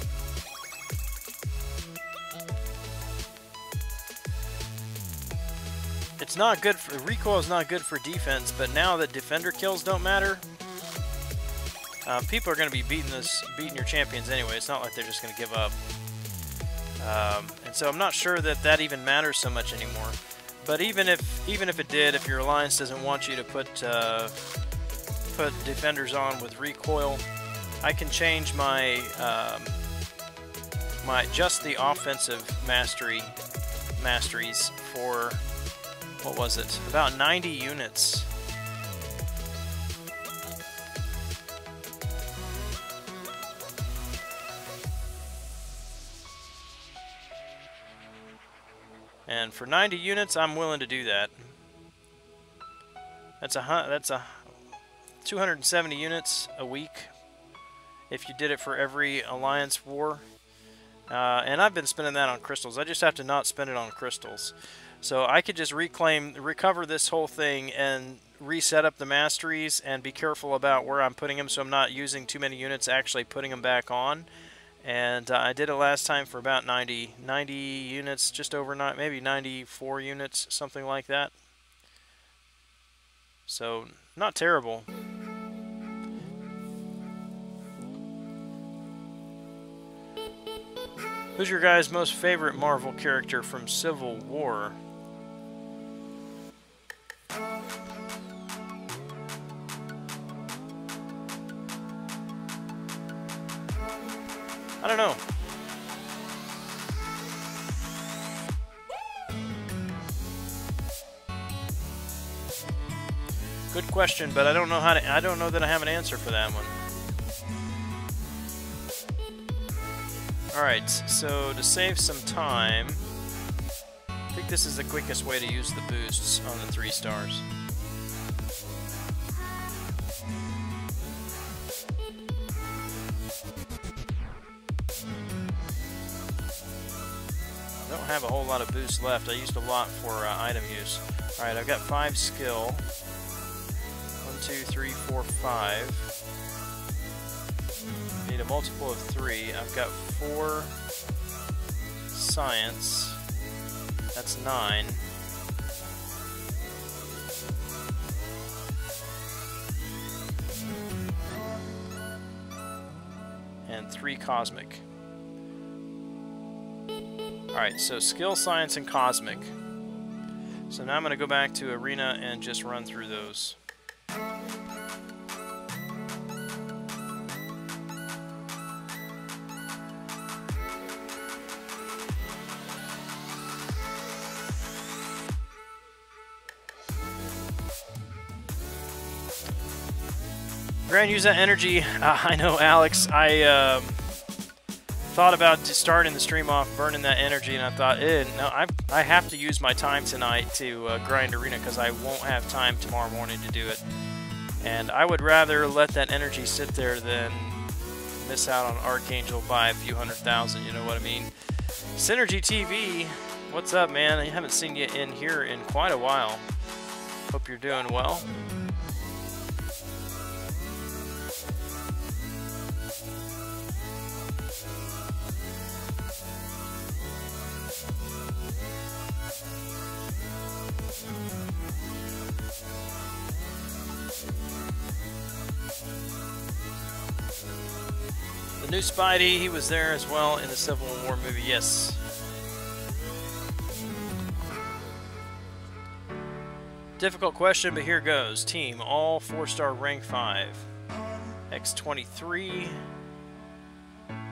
it's not good for recoil is not good for defense, but now that defender kills don't matter, people are going to be beating your champions anyway. It's not like they're just going to give up. And so I'm not sure that even matters so much anymore. But even if it did, if your alliance doesn't want you to put defenders on with recoil, I can change my just the offensive masteries for, what was it? About 90 units. And for 90 units, I'm willing to do that. That's a 270 units a week if you did it for every Alliance War. And I've been spending that on crystals. I just have to not spend it on crystals. So I could just recover this whole thing and reset up the masteries and be careful about where I'm putting them so I'm not using too many units actually putting them back on. And I did it last time for about 90 units, just over, maybe 94 units, something like that. So, not terrible. Who's your guys' most favorite Marvel character from Civil War? I don't know. Good question, but I don't know I don't know that I have an answer for that one. Alright, so to save some time, I think this is the quickest way to use the boosts on the 3 stars. don't have a whole lot of boost left. I used a lot for item use. Alright, I've got 5 skill. 1, 2, 3, 4, 5. Need a multiple of 3. I've got 4 science. That's 9. And 3 cosmic. Alright, so skill, science, and cosmic. So now I'm going to go back to arena and just run through those. Gran, use that energy. I know, Alex. I thought about just starting the stream off burning that energy, and I thought, no, I have to use my time tonight to grind arena because I won't have time tomorrow morning to do it. And I would rather let that energy sit there than miss out on Archangel by a few 100,000, you know what I mean? Synergy TV, what's up, man? I haven't seen you in here in quite a while. Hope you're doing well. The new Spidey, he was there as well in the Civil War movie, yes. Difficult question, but here goes. Team, all 4-star rank 5. X-23,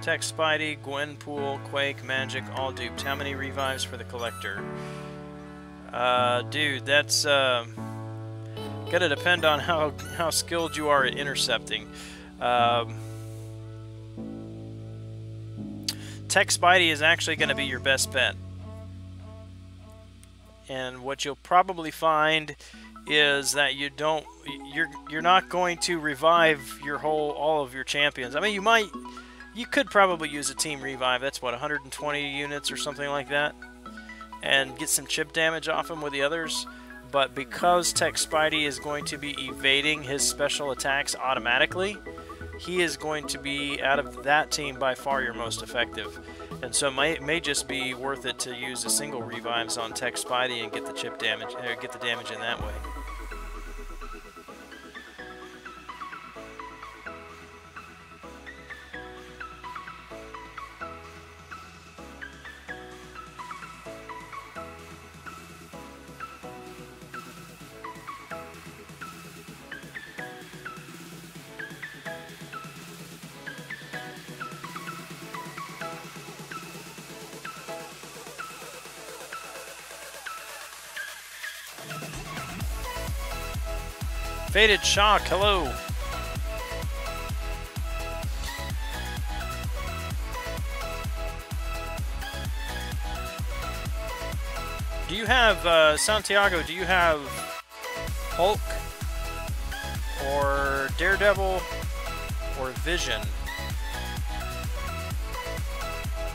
Tech Spidey, Gwenpool, Quake, Magic, all duped. How many revives for the collector? Dude, that's gonna depend on how skilled you are at intercepting. Tech Spidey is actually going to be your best bet. And what you'll probably find is that you're not going to revive all of your champions. I mean, you could probably use a team revive. That's what, 120 units or something like that, and get some chip damage off him with the others. But because Tech Spidey is going to be evading his special attacks automatically, he is going to be, out of that team, by far your most effective. And so it may just be worth it to use a single revives on Tech Spidey and get the chip damage, or get the damage in that way. Faded Shock, hello. Do you have, Santiago, do you have Hulk or Daredevil or Vision?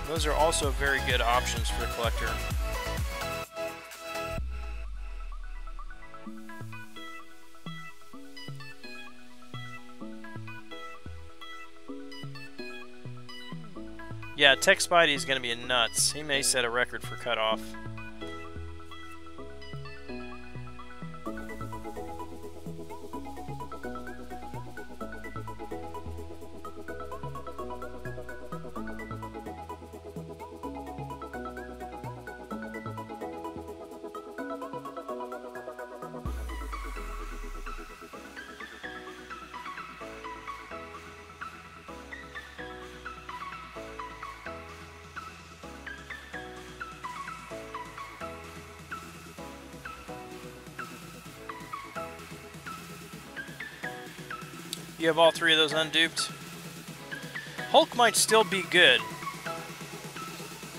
Those are also very good options for the collector. Yeah, Tech Spidey is going to be nuts. He may set a record for cutoff. You have all 3 of those unduped. Hulk might still be good.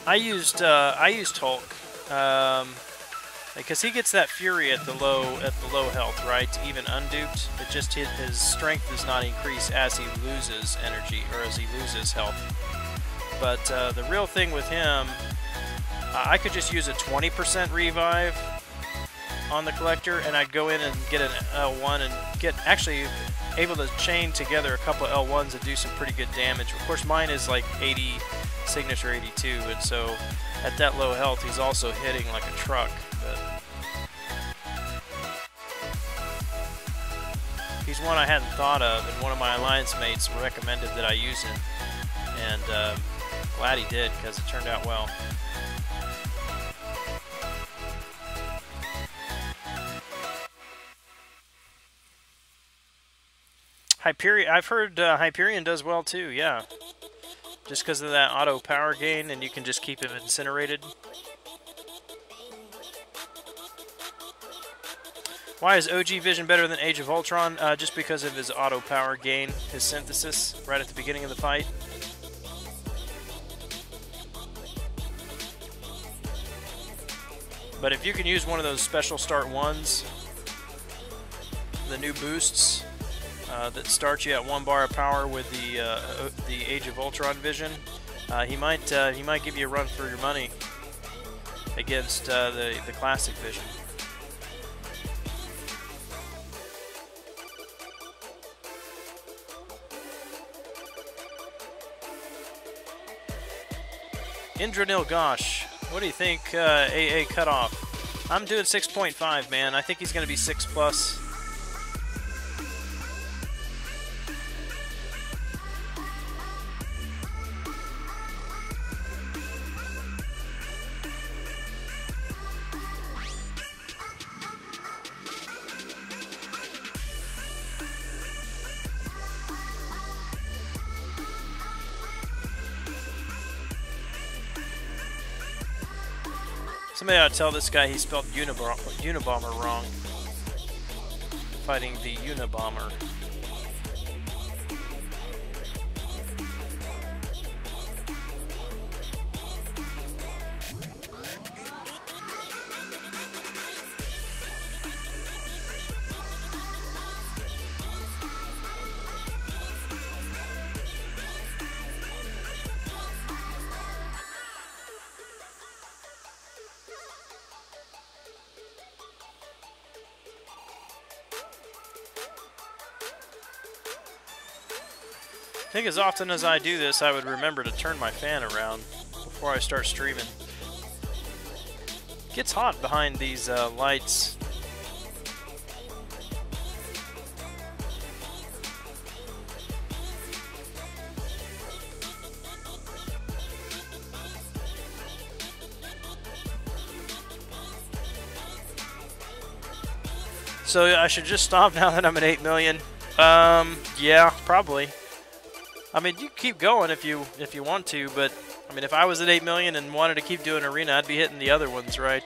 I used Hulk because he gets that fury at the low health, right? Even unduped, it just his strength does not increase as he loses energy or as he loses health. But the real thing with him I could just use a 20% revive on the collector, and I'd go in and get an L1 and get actually able to chain together a couple of L1s and do some pretty good damage. Of course, mine is like 80 signature 82, and so at that low health, he's also hitting like a truck. But he's one I hadn't thought of, and one of my alliance mates recommended that I use him, and glad he did because it turned out well. Hyperion, I've heard Hyperion does well too, yeah. Just because of that auto power gain, and you can just keep him incinerated. Why is OG Vision better than Age of Ultron? Just because of his auto power gain, his synthesis, right at the beginning of the fight. But if you can use one of those special start ones, the new boosts, that starts you at 1 bar of power with the Age of Ultron vision, he might give you a run for your money against the classic vision. Indranil Gosh, what do you think AA cutoff? I'm doing 6.5, man. I think he's going to be 6+. Somebody ought to tell this guy he spelled Unabomber wrong. Fighting the Unabomber. I think as often as I do this, I would remember to turn my fan around before I start streaming. It gets hot behind these lights. So I should just stop now that I'm at 8 million. Yeah, probably. I mean, you keep going if you want to, but I mean, if I was at 8 million and wanted to keep doing arena, I'd be hitting the other ones, right?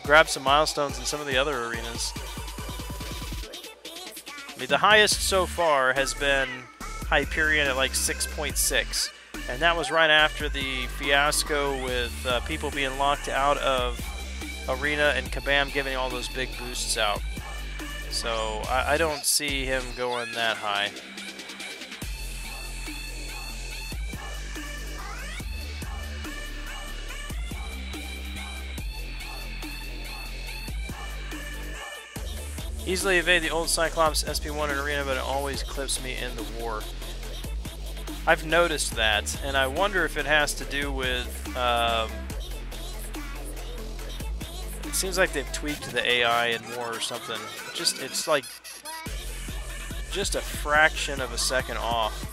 Grab some milestones in some of the other arenas. I mean, the highest so far has been Hyperion at like 6.6, and that was right after the fiasco with people being locked out of arena and Kabam giving all those big boosts out. So I don't see him going that high. Easily evade the old Cyclops SP1 in arena, but it always clips me in the war. I've noticed that, and I wonder if it has to do with... it seems like they've tweaked the AI in war or something. It's like just a fraction of a second off.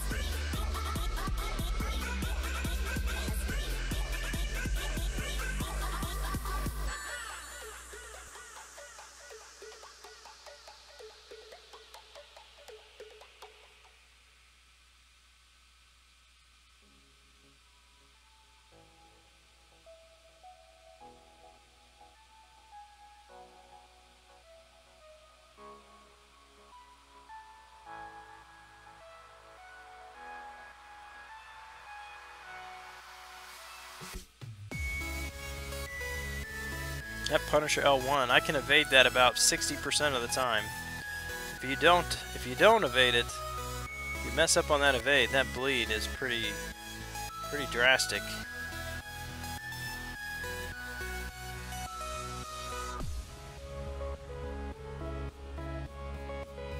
That Punisher L1, I can evade that about 60% of the time. If you don't evade it, if you mess up on that evade, that bleed is pretty drastic.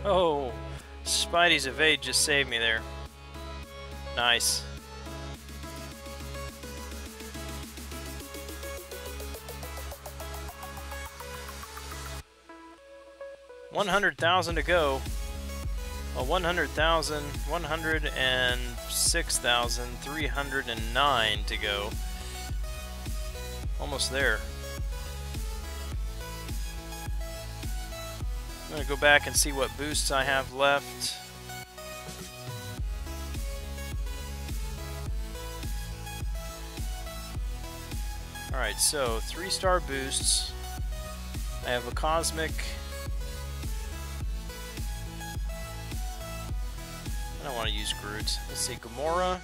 Oh, Spidey's evade just saved me there. Nice. $100,000 to go. Well, 100,000, 106,309 to go. Almost there. I'm gonna go back and see what boosts I have left. Alright, so 3-star boosts. I have a Cosmic. I don't want to use Groot. Let's see, Gamora.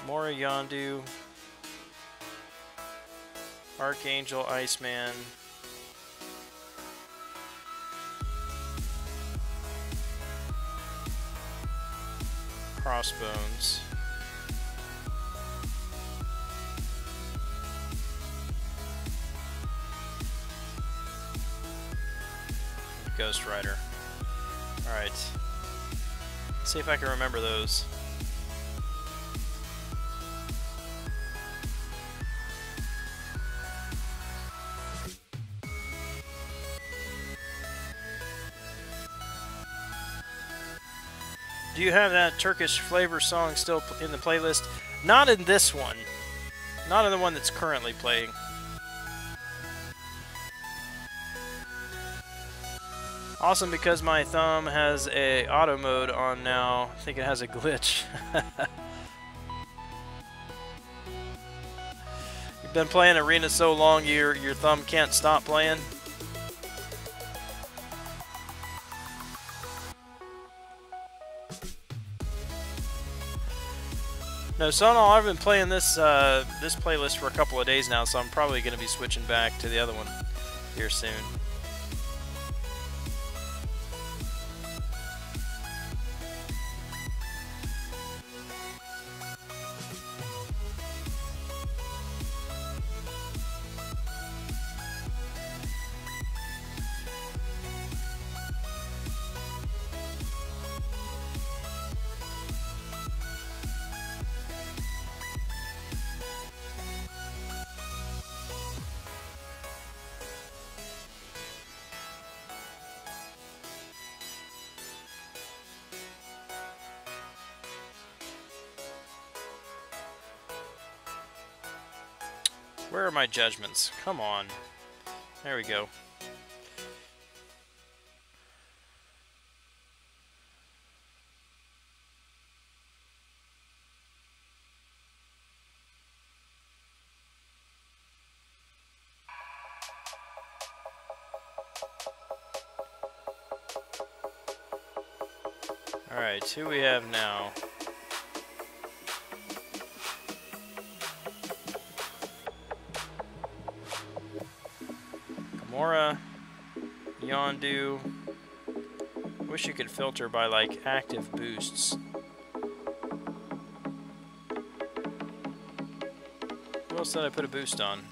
Gamora, Yondu. Archangel, Iceman. Crossbones. Ghost Rider. Alright. See if I can remember those. Do you have that Turkish flavor song still in the playlist? Not in this one. Not in the one that's currently playing. Awesome, because my thumb has a auto mode on now. I think it has a glitch. You've been playing Arena so long, your thumb can't stop playing. No, Sonal, I've been playing this this playlist for a couple of days now, so I'm probably going to be switching back to the other one here soon. Where are my judgments? Come on. There we go. Alright, who we have now? Gamora, Yondu. Wish you could filter by like active boosts. Who else did I put a boost on?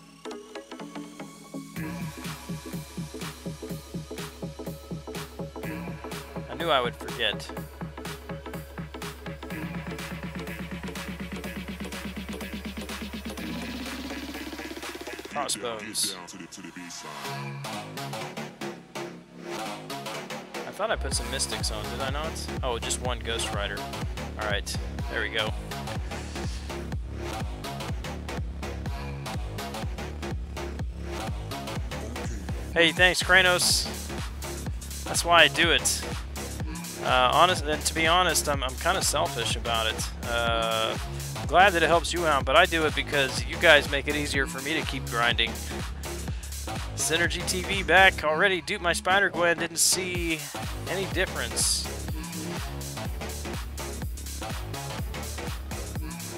I knew I would forget. Crossbones. I thought I put some Mystics on, did I not? Oh, just one Ghost Rider. Alright, there we go. Hey, thanks, Kranos. That's why I do it. And to be honest, I'm kind of selfish about it. Glad that it helps you out, but I do it because you guys make it easier for me to keep grinding. Synergy TV back already. Dude, my Spider-Gwen didn't see any difference.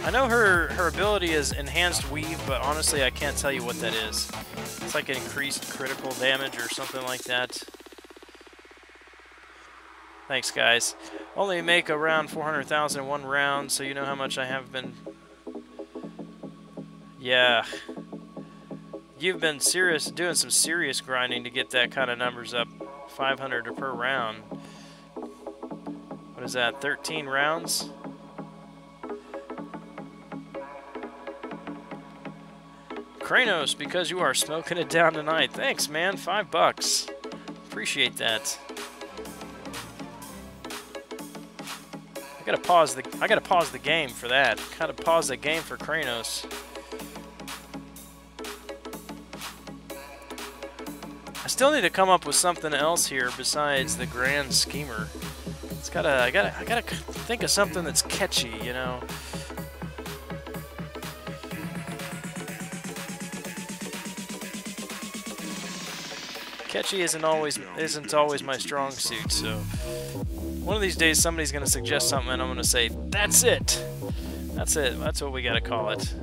I know her ability is enhanced weave, but honestly I can't tell you what that is. It's like an increased critical damage or something like that. Thanks, guys. Only make around 400,000 in one round, so you know how much I have been. Yeah. You've been doing some serious grinding to get that kind of numbers up. 500 per round. What is that, 13 rounds? Kranos, because you are smoking it down tonight. Thanks, man. $5. Appreciate that. I gotta pause the game for that. Gotta pause the game for Kranos. I still need to come up with something else here besides the Grand Schemer. I gotta think of something that's catchy, you know. Catchy isn't always my strong suit, so one of these days somebody's gonna suggest something and I'm gonna say, that's it. That's it. That's what we gotta call it.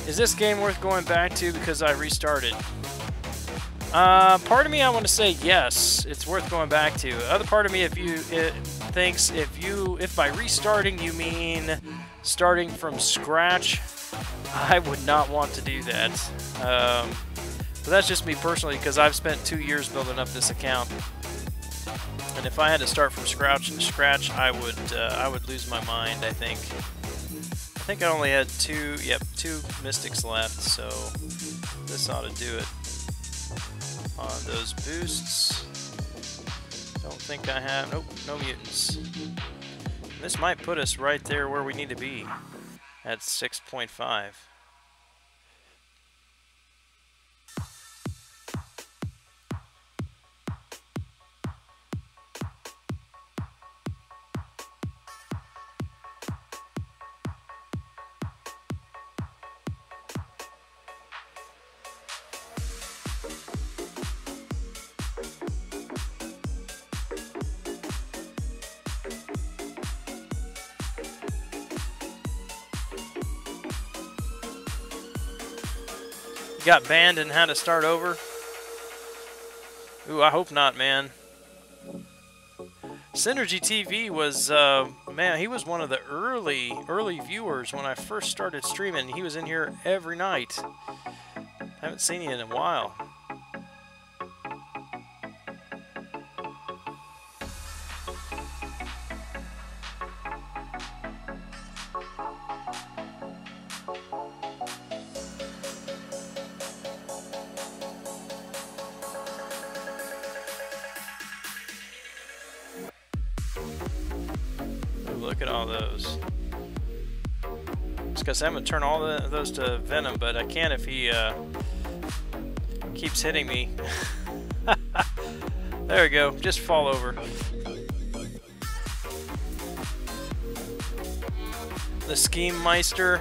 Is this game worth going back to because I restarted? Part of me I want to say yes, it's worth going back to. Other part of me thinks if by restarting you mean starting from scratch, I would not want to do that. But that's just me personally, because I've spent 2 years building up this account, and if I had to start from scratch, I would lose my mind. I think I only had two mystics left, so this ought to do it. On those boosts, don't think I have. Nope, no mutants. This might put us right there where we need to be at 6.5. Got banned and had to start over? Ooh, I hope not, man. Synergy TV was, man, he was one of the early viewers when I first started streaming. He was in here every night. Haven't seen you in a while. Look at all those. Just because I'm going to turn all those to Venom, but I can't if he keeps hitting me. There we go. Just fall over. The Scheme Meister.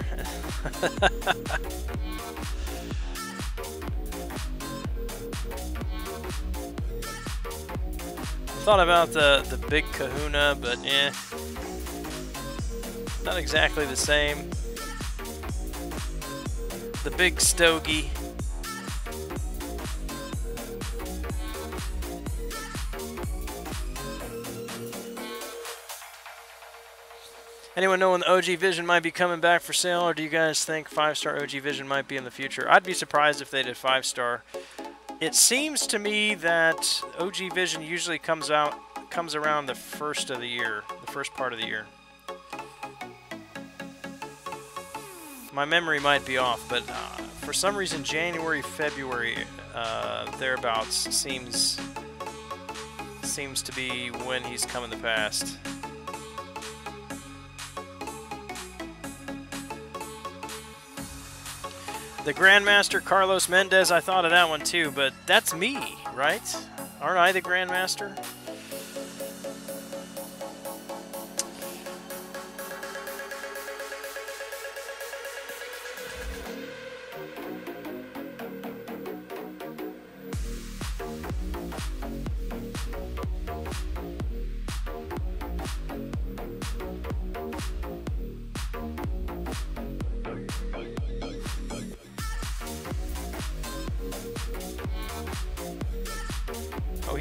Thought about the big kahuna, but eh. Not exactly the same. The big stogie. Anyone know when the OG Vision might be coming back for sale, or do you guys think 5-star OG Vision might be in the future? I'd be surprised if they did 5-star. It seems to me that OG Vision usually comes around the first of the year, the first part of the year. My memory might be off, but for some reason January, February, thereabouts seems to be when he's coming to pass. The Grandmaster Carlos Mendez, I thought of that one too, but that's me, right? Aren't I the Grandmaster?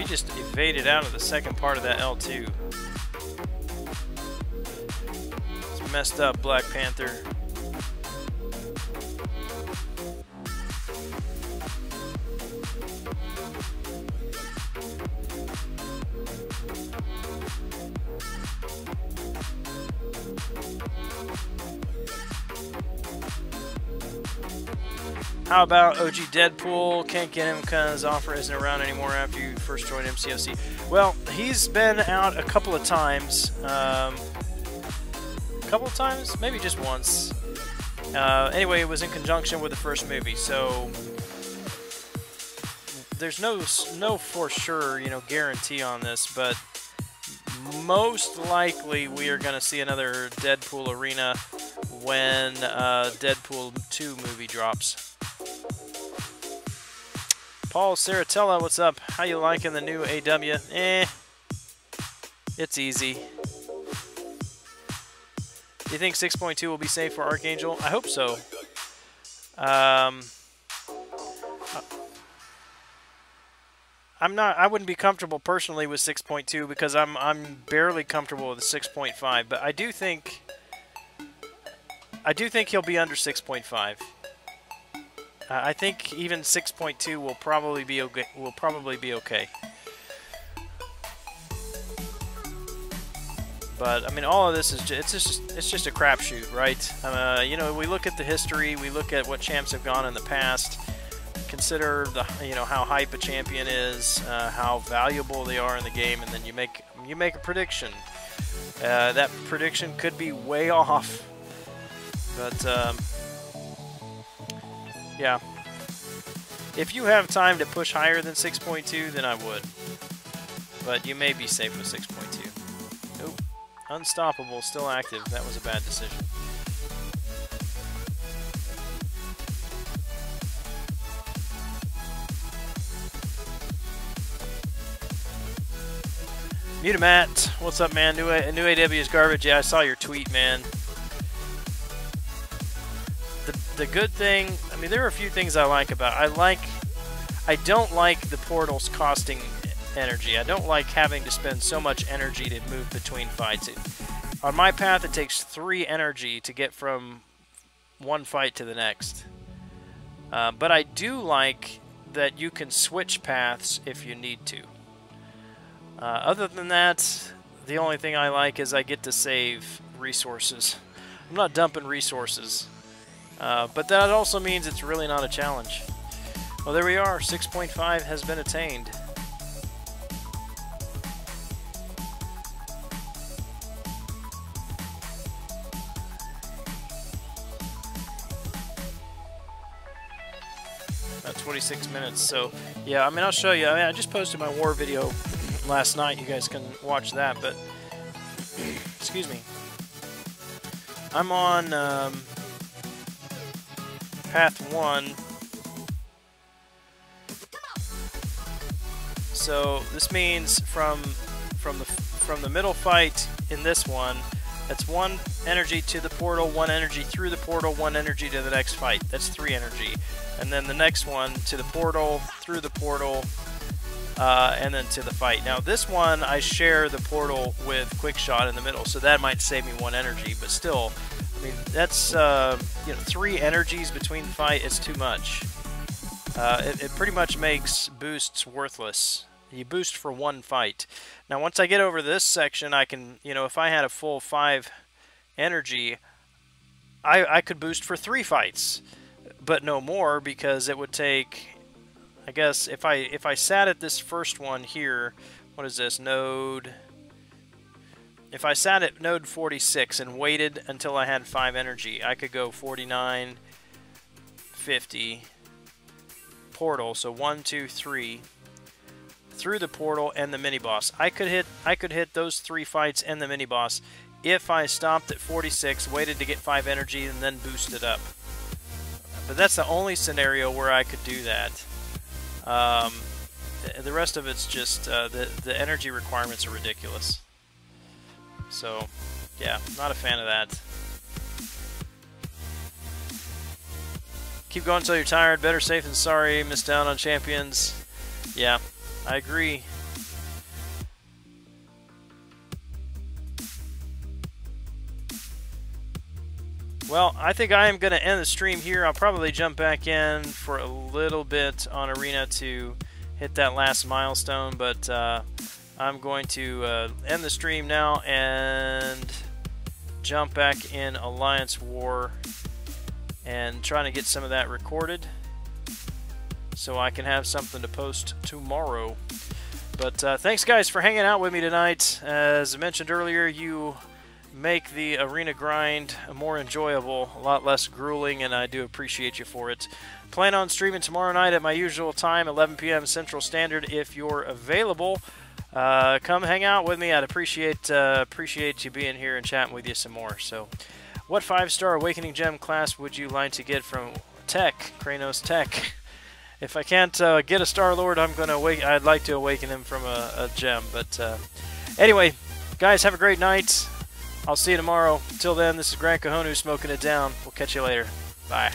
just evaded out of the second part of that L2. It's messed up, Black Panther. How about OG Deadpool? Can't get him because his offer isn't around anymore after you first joined MCOC. Well, he's been out a couple of times. Maybe just once. Anyway, it was in conjunction with the first movie, so there's no for sure, guarantee on this, but most likely we are going to see another Deadpool arena when Deadpool 2 movie drops. Paul Saratella, what's up? How you liking the new AW? It's easy. Do you think 6.2 will be safe for Archangel? I hope so. I wouldn't be comfortable personally with 6.2 because I'm barely comfortable with 6.5, but I do think he'll be under 6.5. I think even 6.2 will probably be okay. But I mean, all of this is it's just a crapshoot, right? We look at the history, we look at what champs have gone in the past. Consider how hype a champion is, how valuable they are in the game, and then you make a prediction. That prediction could be way off, but yeah. If you have time to push higher than 6.2, then I would. But you may be safe with 6.2. Nope. Unstoppable, still active. That was a bad decision. Mutamat, what's up, man? New AW is garbage. Yeah, I saw your tweet, man. The good thing, I mean, there are a few things I like about it. I don't like the portals costing energy. I don't like having to spend so much energy to move between fights. On my path, it takes 3 energy to get from one fight to the next. But I do like that you can switch paths if you need to. Other than that, the only thing I like is I get to save resources. I'm not dumping resources. But that also means it's really not a challenge. Well, there we are. 6.5 has been attained. About 26 minutes. So, yeah, I mean, I'll show you. I just posted my war video last night. You guys can watch that. But, excuse me. I'm on path 1. So this means from the middle fight in this one, that's 1 energy to the portal, 1 energy through the portal, 1 energy to the next fight. That's 3 energy. And then the next one to the portal, through the portal, and then to the fight. Now this one I share the portal with quick shot in the middle, so that might save me 1 energy, but still, I mean, that's 3 energies between fight is too much. It pretty much makes boosts worthless. You boost for 1 fight. Now once I get over this section, I can, if I had a full 5 energy, I could boost for 3 fights, but no more, because it would take, I guess, if I sat at this first one here, what is this, node? If I sat at node 46 and waited until I had 5 energy, I could go 49, 50, portal, so 1, 2, 3, through the portal and the mini boss. I could hit those 3 fights and the mini boss if I stopped at 46, waited to get 5 energy, and then boosted up. But that's the only scenario where I could do that. The rest of it's just the energy requirements are ridiculous. So, yeah, not a fan of that. Keep going until you're tired. Better safe than sorry. Missed out on champions. Yeah, I agree. Well, I think I am going to end the stream here. I'll probably jump back in for a little bit on Arena to hit that last milestone, but I'm going to end the stream now and jump back in Alliance War and trying to get some of that recorded so I can have something to post tomorrow. But thanks guys for hanging out with me tonight. As I mentioned earlier, you make the arena grind more enjoyable, a lot less grueling, and I do appreciate you for it. Plan on streaming tomorrow night at my usual time, 11 p.m. Central Standard. If you're available, come hang out with me. I'd appreciate you being here and chatting with you some more. So, what 5-star Awakening Gem class would you like to get from Tech, Kranos Tech? If I can't get a Star Lord, I'd like to awaken him from a gem. But anyway, guys, have a great night. I'll see you tomorrow. Till then, this is Gran Kahonu smoking it down. We'll catch you later. Bye.